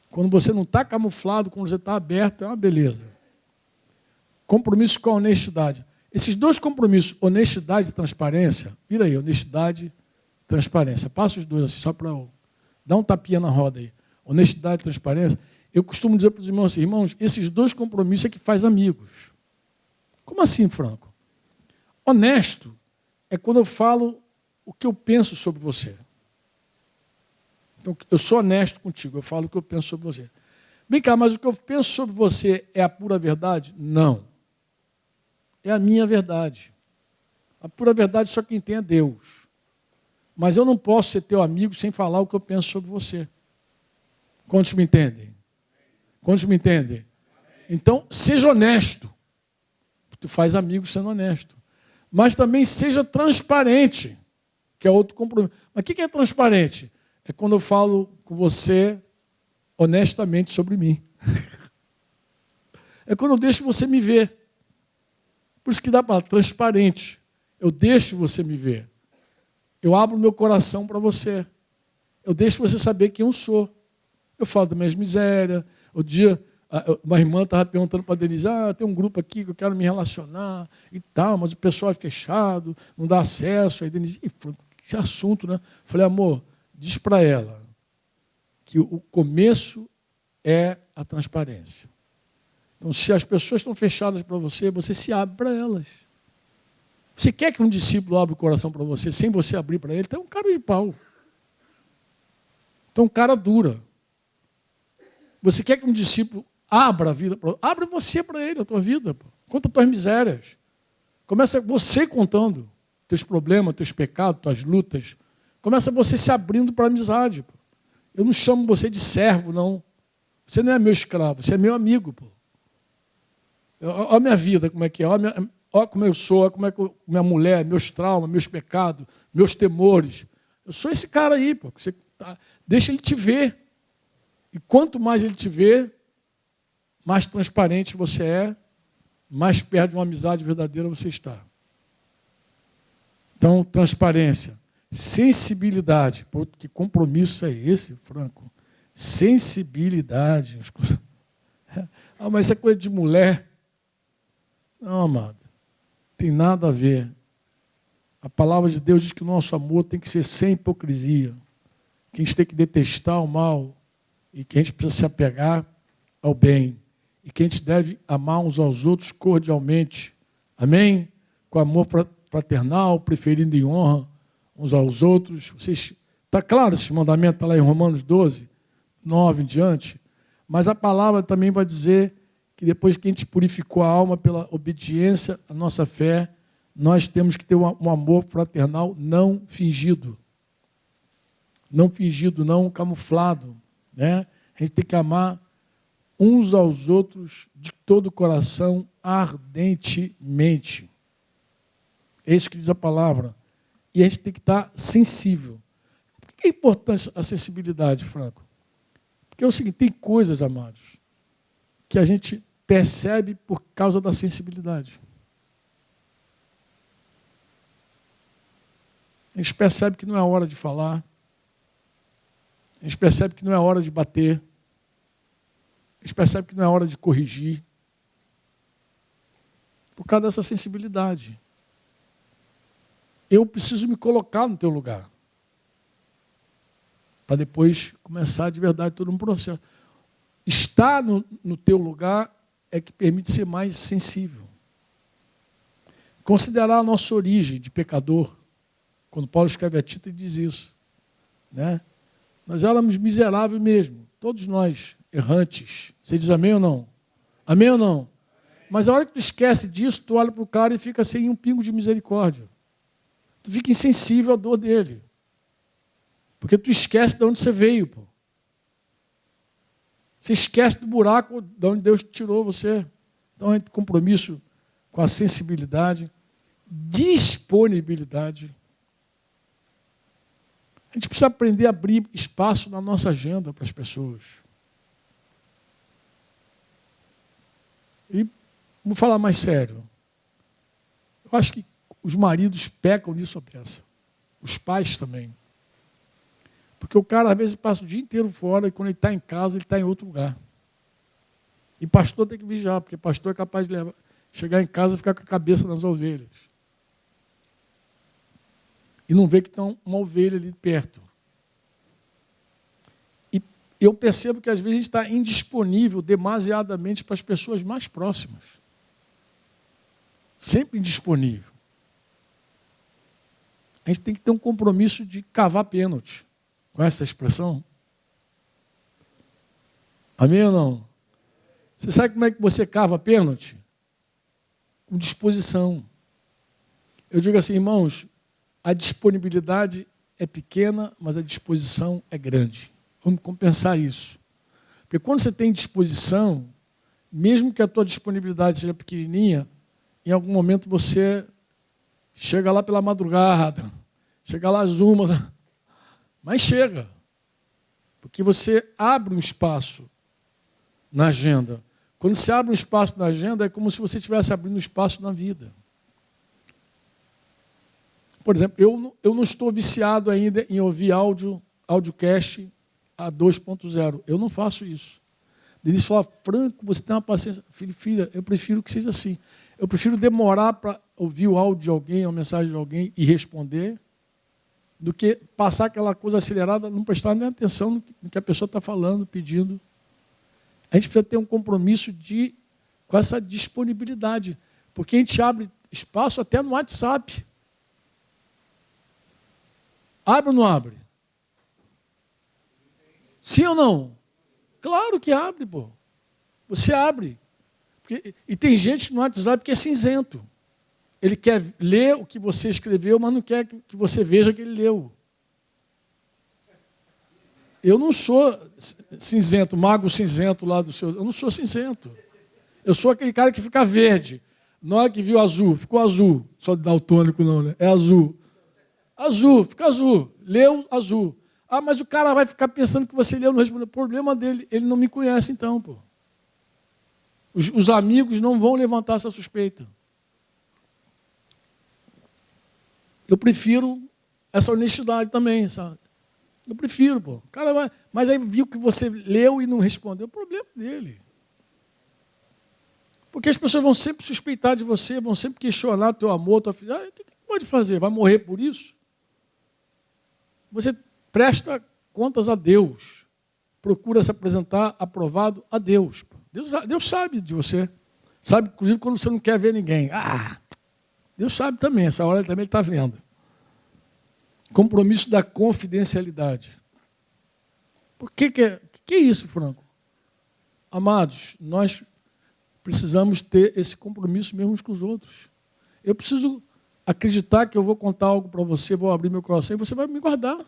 Quando você não está camuflado, quando você está aberto, é uma beleza. Compromisso com a honestidade. Esses dois compromissos, honestidade e transparência, vira aí, honestidade e transparência. Passa os dois assim, só para dar um tapinha na roda aí. Honestidade e transparência. Eu costumo dizer para os irmãos assim, irmãos, esses dois compromissos é que faz amigos. Como assim, Franco? Honesto é quando eu falo o que eu penso sobre você. Então, eu sou honesto contigo, eu falo o que eu penso sobre você. Vem cá, mas o que eu penso sobre você é a pura verdade? Não. É a minha verdade. A pura verdade só quem tem é Deus. Mas eu não posso ser teu amigo sem falar o que eu penso sobre você. Quantos me entendem? Quantos me entendem? Então, seja honesto. Tu faz amigo sendo honesto. Mas também seja transparente, que é outro compromisso. Mas o que é transparente? É quando eu falo com você honestamente sobre mim. É quando eu deixo você me ver. Por isso que dá para transparente. Eu deixo você me ver. Eu abro meu coração para você. Eu deixo você saber quem eu sou. Eu falo das minhas misérias. O dia, uma irmã estava perguntando para a Denise, tem um grupo aqui que eu quero me relacionar e tal, mas o pessoal é fechado, não dá acesso. Aí a Denise, esse assunto, né? Eu falei, amor, diz para ela que o começo é a transparência. Então, se as pessoas estão fechadas para você, você se abre para elas. Você quer que um discípulo abra o coração para você sem você abrir para ele? Então é um cara de pau. Então, um cara dura. Você quer que um discípulo abra a vida para ele? Abre você para ele, a tua vida. Pô. Conta as tuas misérias. Começa você contando teus problemas, teus pecados, tuas lutas. Começa você se abrindo para a amizade. Pô. Eu não chamo você de servo, não. Você não é meu escravo, você é meu amigo. Pô. Olha a minha vida, como é que é. Olha como eu sou, olha como é que minha mulher, meus traumas, meus pecados, meus temores. Eu sou esse cara aí, pô. Você deixa ele te ver. E quanto mais ele te vê, mais transparente você é, mais perto de uma amizade verdadeira você está. Então, transparência. Sensibilidade. Pô, que compromisso é esse, Franco? Sensibilidade. Mas isso é coisa de mulher. Não, amado. Tem nada a ver. A palavra de Deus diz que o nosso amor tem que ser sem hipocrisia. Que a gente tem que detestar o mal e que a gente precisa se apegar ao bem. E que a gente deve amar uns aos outros cordialmente. Amém? Com amor fraternal, preferindo em honra uns aos outros. Está claro esse mandamento? Está lá em Romanos 12, 9 em diante. Mas a palavra também vai dizer que depois que a gente purificou a alma pela obediência à nossa fé, nós temos que ter um amor fraternal não fingido. Não fingido, não camuflado. Né? A gente tem que amar uns aos outros de todo o coração, ardentemente. É isso que diz a palavra. E a gente tem que estar sensível. Por que é importante a sensibilidade, Franco? Porque é o seguinte, tem coisas, amados, que a gente percebe por causa da sensibilidade. A gente percebe que não é hora de falar. A gente percebe que não é hora de bater. A gente percebe que não é hora de corrigir. Por causa dessa sensibilidade. Eu preciso me colocar no teu lugar. Para depois começar de verdade todo um processo. Estar no teu lugar é que permite ser mais sensível. Considerar a nossa origem de pecador. Quando Paulo escreve a Tito, ele diz isso. Né? Nós éramos miseráveis mesmo. Todos nós, errantes. Você diz amém ou não? Amém ou não? Mas a hora que tu esquece disso, tu olha para o cara e fica sem um pingo de misericórdia. Tu fica insensível à dor dele. Porque tu esquece de onde você veio. Pô. Você esquece do buraco de onde Deus tirou você. Então, é compromisso com a sensibilidade. disponibilidade. A gente precisa aprender a abrir espaço na nossa agenda para as pessoas. E vou falar mais sério. Eu acho que os maridos pecam nisso à peça. Os pais também. Porque o cara, às vezes, passa o dia inteiro fora e quando ele está em casa, ele está em outro lugar. E pastor tem que vigiar, porque pastor é capaz de chegar em casa e ficar com a cabeça nas ovelhas. E não vê que tem uma ovelha ali perto. E eu percebo que às vezes a gente está indisponível demasiadamente para as pessoas mais próximas. Sempre indisponível. A gente tem que ter um compromisso de cavar pênalti. Com essa expressão? Amém ou não? Você sabe como é que você cava pênalti? Com disposição. Eu digo assim, irmãos, a disponibilidade é pequena, mas a disposição é grande. Vamos compensar isso. Porque quando você tem disposição, mesmo que a tua disponibilidade seja pequenininha, em algum momento você chega lá pela madrugada, chega lá às 1, mas chega. Porque você abre um espaço na agenda. Quando você abre um espaço na agenda, é como se você estivesse abrindo um espaço na vida. Por exemplo, eu não estou viciado ainda em ouvir audiocast a 2.0. Eu não faço isso. Denise fala, Franco, você tem uma paciência. Filha, eu prefiro que seja assim. Eu prefiro demorar para ouvir o áudio de alguém, a mensagem de alguém e responder, do que passar aquela coisa acelerada, não prestar nem atenção no que a pessoa está falando, pedindo. A gente precisa ter um compromisso com essa disponibilidade, porque a gente abre espaço até no WhatsApp. Abre ou não abre? Sim ou não? Claro que abre, pô. Você abre. E tem gente no WhatsApp que é cinzento. Ele quer ler o que você escreveu, mas não quer que você veja que ele leu. Eu não sou cinzento, mago cinzento lá do seu. Eu não sou cinzento. Eu sou aquele cara que fica verde. Na hora que viu azul, ficou azul. Só daltônico não, né? É azul. Azul, fica azul. Leu azul. Ah, mas o cara vai ficar pensando que você leu, não respondeu. O problema dele, ele não me conhece então, pô. Os amigos não vão levantar essa suspeita. Eu prefiro essa honestidade também, sabe? Eu prefiro, pô. O cara vai, mas aí viu que você leu e não respondeu. O problema dele. Porque as pessoas vão sempre suspeitar de você, vão sempre questionar teu amor, tua filha. O que pode fazer? Vai morrer por isso? Você presta contas a Deus. Procura se apresentar aprovado a Deus. Deus sabe de você. Sabe, inclusive, quando você não quer ver ninguém. Deus sabe também, essa hora também ele está vendo. Compromisso da confidencialidade. Por que é isso, Franco? Amados, nós precisamos ter esse compromisso mesmo uns com os outros. Eu preciso acreditar que eu vou contar algo para você, vou abrir meu coração e você vai me guardar.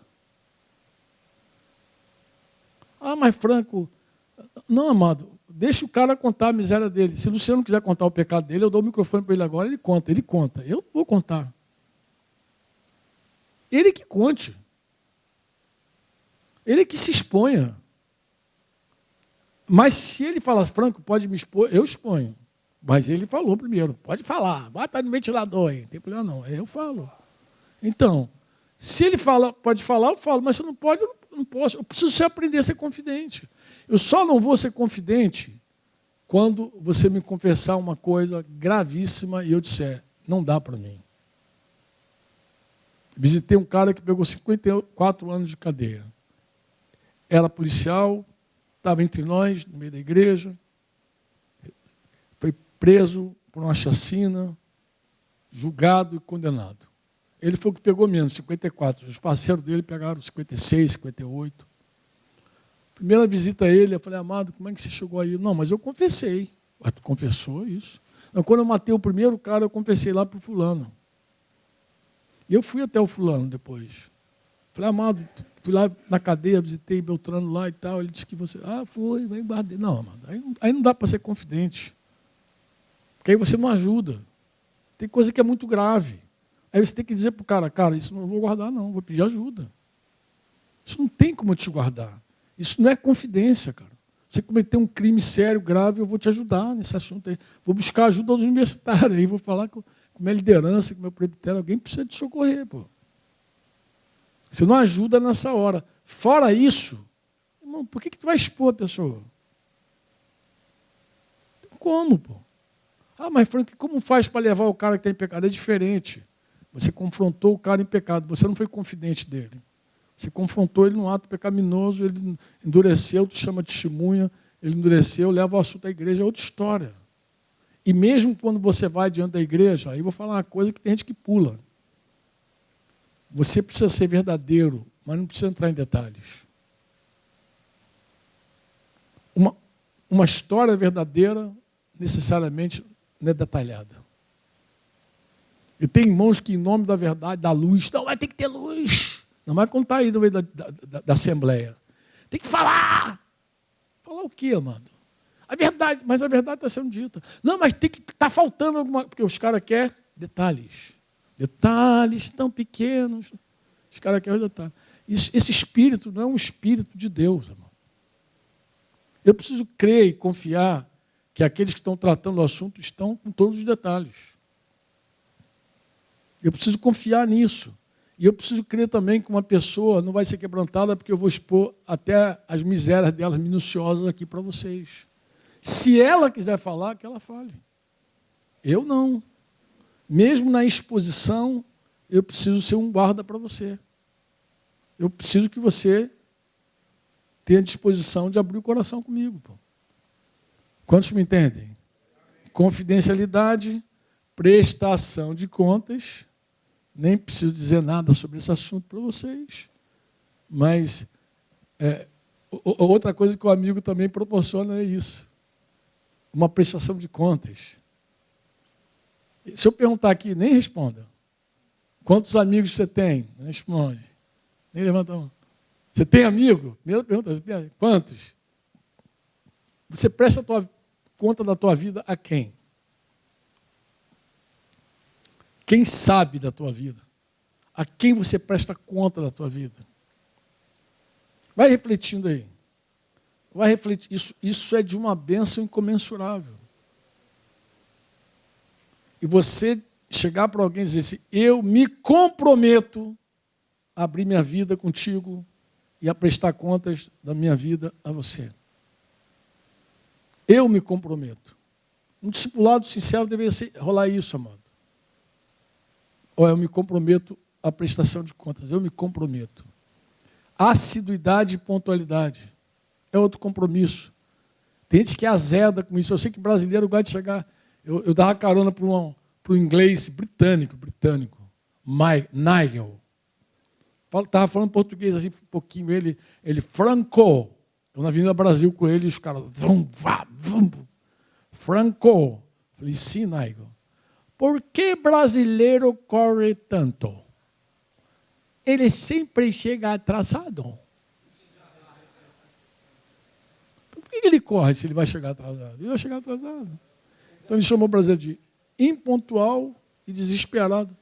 Mas Franco, não, amado, deixa o cara contar a miséria dele. Se o Luciano quiser contar o pecado dele, eu dou o microfone para ele agora, ele conta. Eu não vou contar. Ele que conte. Ele que se exponha. Mas se ele fala, Franco, pode me expor, eu exponho. Mas ele falou primeiro, pode falar, bota no ventilador aí, não tem problema não, eu falo. Então, se ele fala, pode falar, eu falo, mas se não pode, eu não posso. Eu preciso aprender a ser confidente. Eu só não vou ser confidente quando você me confessar uma coisa gravíssima e eu disser, não dá para mim. Visitei um cara que pegou 54 anos de cadeia. Era policial, estava entre nós, no meio da igreja, foi preso por uma chacina, julgado e condenado. Ele foi o que pegou menos, 54. Os parceiros dele pegaram 56, 58. Primeira visita a ele, eu falei, amado, como é que você chegou aí? Não, mas eu confessei. Tu confessou isso? Não, quando eu matei o primeiro cara, eu confessei lá para o fulano. E eu fui até o fulano depois. Falei, amado, fui lá na cadeia, visitei Beltrano lá e tal. Ele disse que você... foi, vai guardar. Não, amado, aí não dá para ser confidente. Porque aí você não ajuda. Tem coisa que é muito grave. Aí você tem que dizer para o cara, cara, isso não vou guardar não, vou pedir ajuda. Isso não tem como eu te guardar. Isso não é confidência, cara. Você cometeu um crime sério, grave, eu vou te ajudar nesse assunto aí. Vou buscar ajuda aos universitários aí, vou falar com minha liderança, com meu presbitério, alguém precisa te socorrer, pô. Você não ajuda nessa hora. Fora isso, irmão, por que tu vai expor a pessoa? Como, pô? Ah, mas Frank, como faz para levar o cara que está em pecado? É diferente. Você confrontou o cara em pecado, você não foi confidente dele. Você confrontou ele num ato pecaminoso, ele endureceu, tu chama de testemunha, ele endureceu, leva o assunto à igreja, é outra história. E mesmo quando você vai diante da igreja, aí eu vou falar uma coisa que tem gente que pula. Você precisa ser verdadeiro, mas não precisa entrar em detalhes. Uma história verdadeira, necessariamente, não é detalhada. E tem irmãos que, em nome da verdade, da luz, não, vai ter que ter luz. Não vai contar aí no meio da assembleia. Tem que falar. Falar o quê, amado? A verdade, mas a verdade está sendo dita. Não, mas tem que está faltando alguma, porque os caras querem detalhes. Detalhes tão pequenos. Os caras querem detalhes. Esse espírito não é um espírito de Deus, irmão. Eu preciso crer e confiar que aqueles que estão tratando o assunto estão com todos os detalhes. Eu preciso confiar nisso. E eu preciso crer também que uma pessoa não vai ser quebrantada porque eu vou expor até as misérias delas minuciosas aqui para vocês. Se ela quiser falar, que ela fale. Eu não. Mesmo na exposição, eu preciso ser um guarda para você. Eu preciso que você tenha disposição de abrir o coração comigo. Pô. Quantos me entendem? Confidencialidade, prestação de contas. Nem preciso dizer nada sobre esse assunto para vocês. Mas outra coisa que o amigo também proporciona é isso. Uma prestação de contas. Se eu perguntar aqui, nem responda. Quantos amigos você tem? Não responde. Nem levanta a mão. Você tem amigo? Primeira pergunta, você tem amigo? Quantos? Você presta conta da tua vida a quem? Quem sabe da tua vida? A quem você presta conta da tua vida? Vai refletindo aí. Vai refletir. Isso é de uma bênção incomensurável. E você chegar para alguém e dizer assim, eu me comprometo a abrir minha vida contigo e a prestar contas da minha vida a você. Eu me comprometo. Um discipulado sincero deveria rolar isso, amado. Ou eu me comprometo à prestação de contas. Eu me comprometo. Assiduidade e pontualidade. É outro compromisso. Tem gente que azeda com isso. Eu sei que brasileiro gosta de chegar... Eu dava carona para um inglês britânico. Nigel. Estava falando português assim um pouquinho. Ele Franco. Eu na Avenida Brasil com ele, os caras... Franco. Falei, sim, Nigel. Por que brasileiro corre tanto? Ele sempre chega atrasado. Por que ele corre se ele vai chegar atrasado? Ele vai chegar atrasado. Então ele chamou o brasileiro de impontual e desesperado.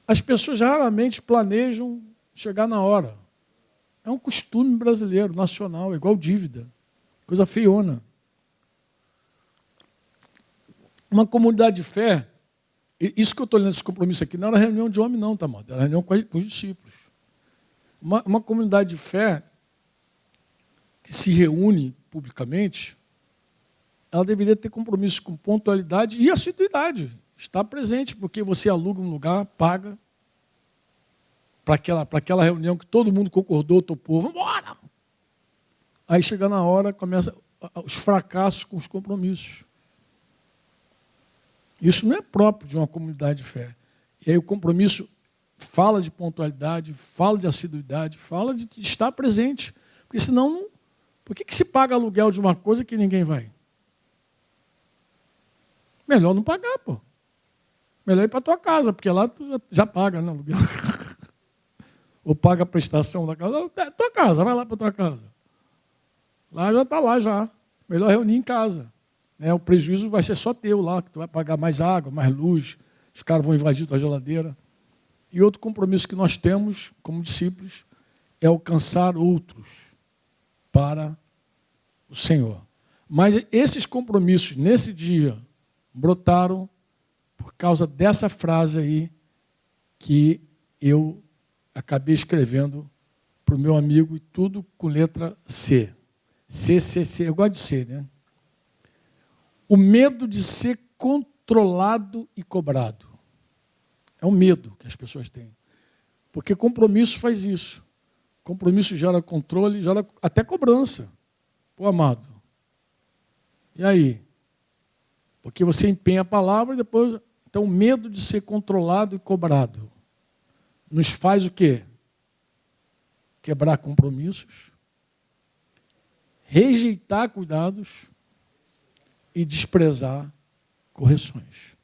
As pessoas raramente planejam chegar na hora. É um costume brasileiro, nacional, igual dívida. Coisa feiona. Uma comunidade de fé. Isso que eu estou lendo esse compromisso aqui não era reunião de homem, não, tá, mano? Era reunião com os discípulos. Uma comunidade de fé que se reúne publicamente, ela deveria ter compromisso com pontualidade e assiduidade. Estar presente, porque você aluga um lugar, paga para aquela reunião que todo mundo concordou, topou, vamos embora! Aí chega na hora, começa os fracassos com os compromissos. Isso não é próprio de uma comunidade de fé. E aí o compromisso fala de pontualidade, fala de assiduidade, fala de estar presente. Porque senão, por que se paga aluguel de uma coisa que ninguém vai? Melhor não pagar, pô. Melhor ir para a tua casa, porque lá tu já paga, né, aluguel. Ou paga a prestação da casa. Tua casa, vai lá para a tua casa. Lá já está lá já. Melhor reunir em casa. O prejuízo vai ser só teu lá, que tu vai pagar mais água, mais luz, os caras vão invadir tua geladeira. E outro compromisso que nós temos, como discípulos, é alcançar outros para o Senhor. Mas esses compromissos, nesse dia, brotaram por causa dessa frase aí que eu acabei escrevendo para o meu amigo, e tudo com letra C. C, eu gosto de C, né? O medo de ser controlado e cobrado. É um medo que as pessoas têm. Porque compromisso faz isso. Compromisso gera controle, gera até cobrança. Pô, amado. E aí? Porque você empenha a palavra e depois... Então, o medo de ser controlado e cobrado nos faz o quê? Quebrar compromissos, rejeitar cuidados e desprezar correções.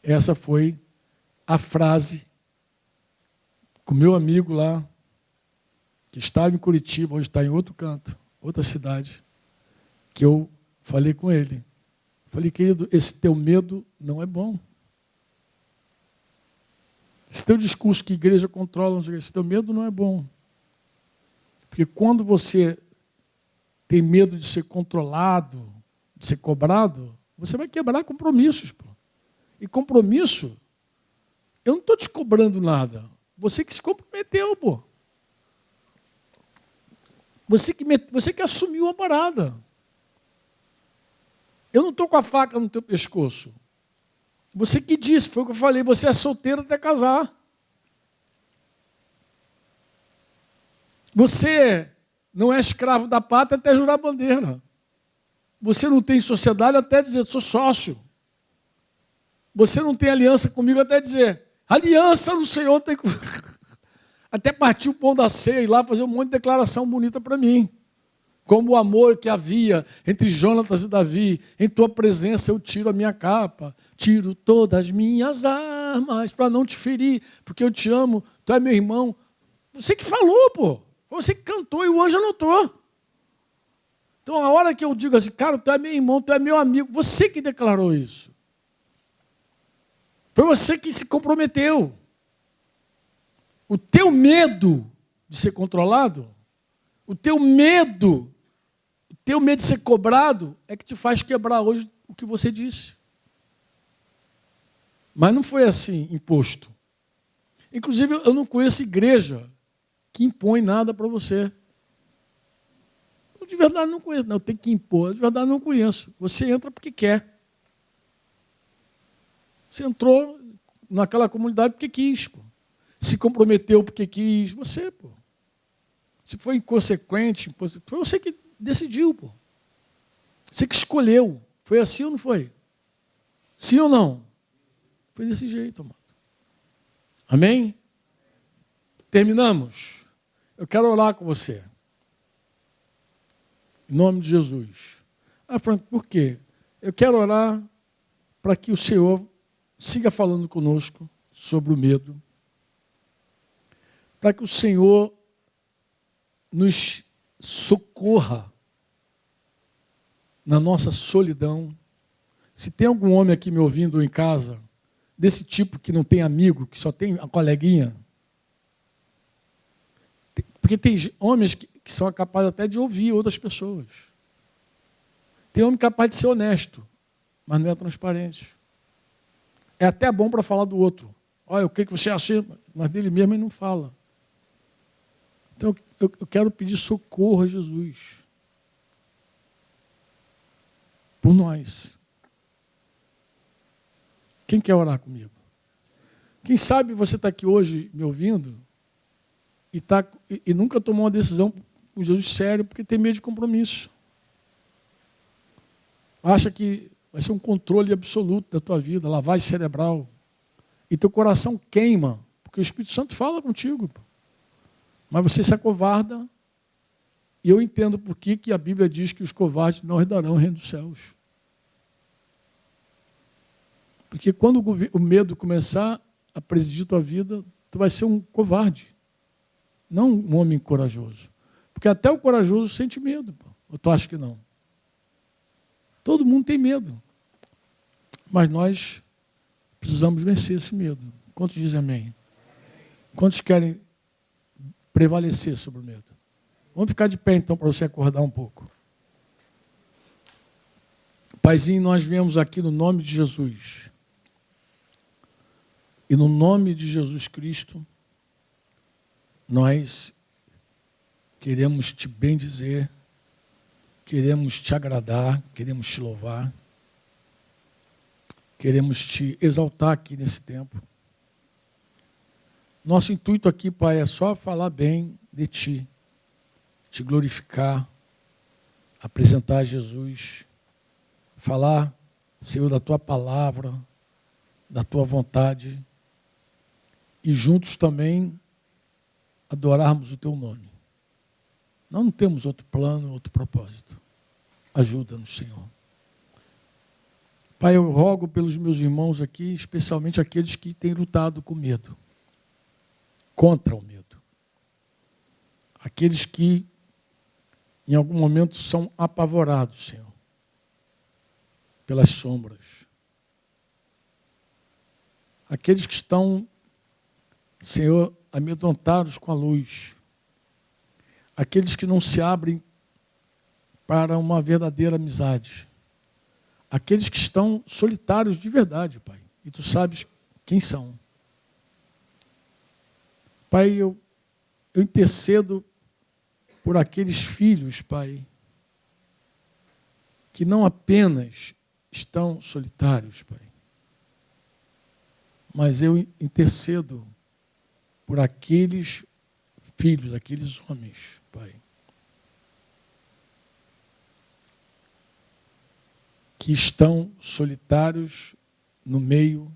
Essa foi a frase com o meu amigo lá, que estava em Curitiba, hoje está em outro canto, outra cidade, que eu falei com ele. Falei, querido, esse teu medo não é bom. Esse teu discurso que a igreja controla, esse teu medo não é bom. Porque quando você tem medo de ser controlado, de ser cobrado, você vai quebrar compromissos. Pô. E compromisso, eu não estou te cobrando nada. Você que se comprometeu, pô. Você que assumiu a parada. Eu não estou com a faca no teu pescoço. Você que disse, foi o que eu falei, você é solteiro até casar. Você não é escravo da pátria até jurar bandeira. Você não tem sociedade até dizer, sou sócio. Você não tem aliança comigo até dizer, aliança no Senhor tem que... Até partir o pão da ceia e lá fazer um monte de declaração bonita para mim. Como o amor que havia entre Jonatas e Davi, em tua presença eu tiro a minha capa, tiro todas as minhas armas para não te ferir, porque eu te amo, tu é meu irmão. Você que falou, pô. Você que cantou e o anjo anotou. Então, a hora que eu digo assim, cara, tu é meu irmão, tu é meu amigo, você que declarou isso. Foi você que se comprometeu. O teu medo de ser controlado, o teu medo de ser cobrado é que te faz quebrar hoje o que você disse. Mas não foi assim imposto. Inclusive, eu não conheço igreja que impõe nada para você. Eu de verdade não conheço. Não, tem que impor. Eu de verdade não conheço. Você entra porque quer. Você entrou naquela comunidade porque quis, pô. Se comprometeu porque quis. Você, pô. Se foi inconsequente, foi você que decidiu, pô. Você que escolheu. Foi assim ou não foi? Sim ou não? Foi desse jeito, amado. Amém? Terminamos? Eu quero orar com você. Em nome de Jesus. Ah, Franco, por quê? Eu quero orar para que o Senhor siga falando conosco sobre o medo. Para que o Senhor nos socorra na nossa solidão. Se tem algum homem aqui me ouvindo em casa, desse tipo que não tem amigo, que só tem a coleguinha. Porque tem homens que são capazes até de ouvir outras pessoas. Tem homem capaz de ser honesto, mas não é transparente. É até bom para falar do outro. Olha, eu creio que você é assim, mas dele mesmo ele não fala. Então, eu quero pedir socorro a Jesus. Por nós. Quem quer orar comigo? Quem sabe você está aqui hoje me ouvindo e nunca tomou uma decisão com Jesus sério porque tem medo de compromisso. Acha que vai ser um controle absoluto da tua vida, lavagem cerebral. E teu coração queima, porque o Espírito Santo fala contigo. Mas você se acovarda, e eu entendo por que a Bíblia diz que os covardes não herdarão o reino dos céus. Porque quando o medo começar a presidir tua vida, tu vai ser um covarde, não um homem corajoso. Porque até o corajoso sente medo. Ou tu acha que não? Todo mundo tem medo. Mas nós precisamos vencer esse medo. Quantos dizem amém? Quantos querem prevalecer sobre o medo? Vamos ficar de pé então para você acordar um pouco. Paizinho, nós viemos aqui no nome de Jesus. E no nome de Jesus Cristo, nós queremos te bendizer, queremos te agradar, queremos te louvar, queremos te exaltar aqui nesse tempo. Nosso intuito aqui, Pai, é só falar bem de Ti, te glorificar, apresentar Jesus, falar, Senhor, da Tua palavra, da Tua vontade, e juntos também adorarmos o Teu nome. Nós não temos outro plano, outro propósito. Ajuda-nos, Senhor. Pai, eu rogo pelos meus irmãos aqui, especialmente aqueles que têm lutado com medo, contra o medo. Aqueles que, em algum momento, são apavorados, Senhor, pelas sombras. Aqueles que estão, Senhor, amedrontados com a luz. Aqueles que não se abrem para uma verdadeira amizade. Aqueles que estão solitários de verdade, Pai. E Tu sabes quem são. Pai, eu intercedo por aqueles filhos, Pai, que não apenas estão solitários, Pai, mas eu intercedo por aqueles filhos, aqueles homens, Pai, que estão solitários no meio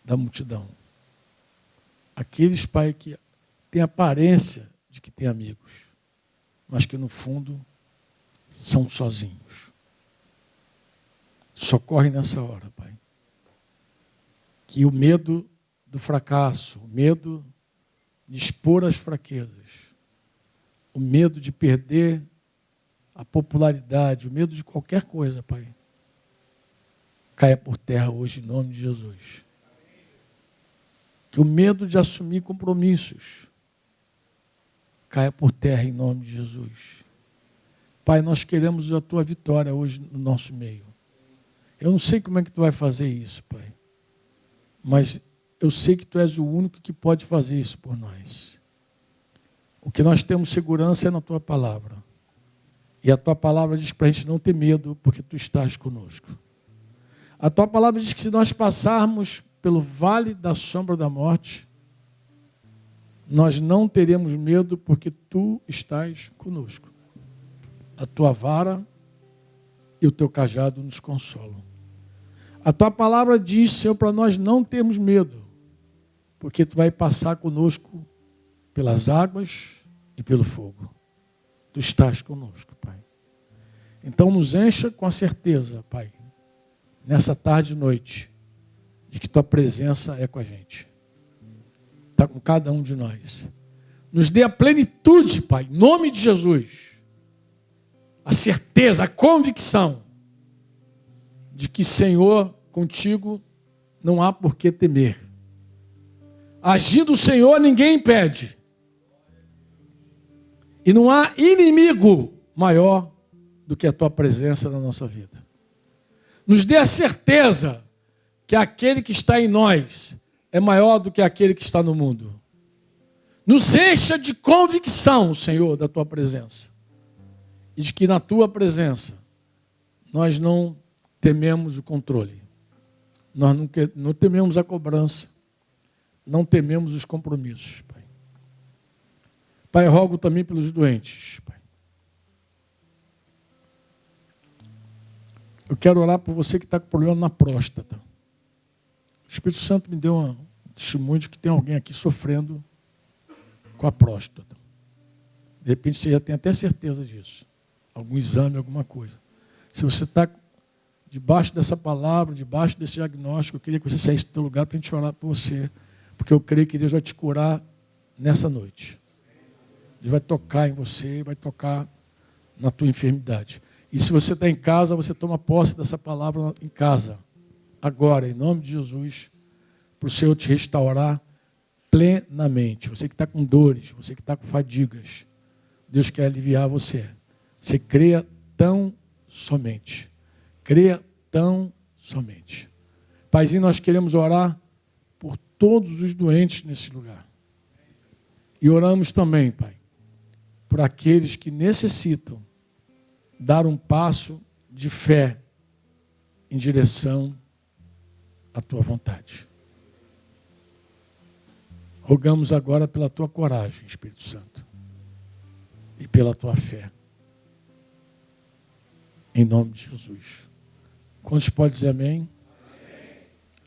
da multidão. Aqueles, Pai, que têm aparência de que têm amigos, mas que no fundo são sozinhos. Socorre nessa hora, Pai. Que o medo do fracasso, o medo de expor as fraquezas, o medo de perder a popularidade, o medo de qualquer coisa, Pai, caia por terra hoje em nome de Jesus. Que o medo de assumir compromissos caia por terra em nome de Jesus. Pai, nós queremos a Tua vitória hoje no nosso meio. Eu não sei como é que Tu vai fazer isso, Pai, mas eu sei que Tu és o único que pode fazer isso por nós. O que nós temos segurança é na Tua palavra. E a Tua palavra diz para a gente não ter medo, porque Tu estás conosco. A Tua palavra diz que se nós passarmos pelo vale da sombra da morte, nós não teremos medo, porque Tu estás conosco. A Tua vara e o Teu cajado nos consolam. A Tua palavra diz, Senhor, para nós não termos medo, porque Tu vai passar conosco pelas águas e pelo fogo. Tu estás conosco, Pai. Então nos encha com a certeza, Pai, nessa tarde e noite, de que Tua presença é com a gente. Está com cada um de nós. Nos dê a plenitude, Pai, em nome de Jesus. A certeza, a convicção de que, Senhor, contigo não há por que temer. Agindo o Senhor, ninguém impede. E não há inimigo maior do que a Tua presença na nossa vida. Nos dê a certeza que aquele que está em nós é maior do que aquele que está no mundo. Nos encha de convicção, Senhor, da Tua presença. E de que na Tua presença nós não tememos o controle. Nós não tememos a cobrança. Não tememos os compromissos, Pai. Pai, eu rogo também pelos doentes, Pai. Eu quero orar por você que está com problema na próstata. O Espírito Santo me deu um testemunho de que tem alguém aqui sofrendo com a próstata. De repente você já tem até certeza disso. Algum exame, alguma coisa. Se você está debaixo dessa palavra, debaixo desse diagnóstico, eu queria que você saísse do seu lugar para a gente orar por você. Porque eu creio que Deus vai te curar nessa noite. Deus vai tocar em você, vai tocar na tua enfermidade. E se você está em casa, você toma posse dessa palavra em casa. agora, em nome de Jesus, para o Senhor te restaurar plenamente. Você que está com dores, você que está com fadigas, Deus quer aliviar você. Você creia tão somente. Creia tão somente. Paizinho, nós queremos orar por todos os doentes nesse lugar. E oramos também, Pai, por aqueles que necessitam dar um passo de fé em direção à Tua vontade. Rogamos agora pela Tua coragem, Espírito Santo, e pela Tua fé. Em nome de Jesus. Quantos podem dizer amém?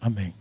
Amém. Amém.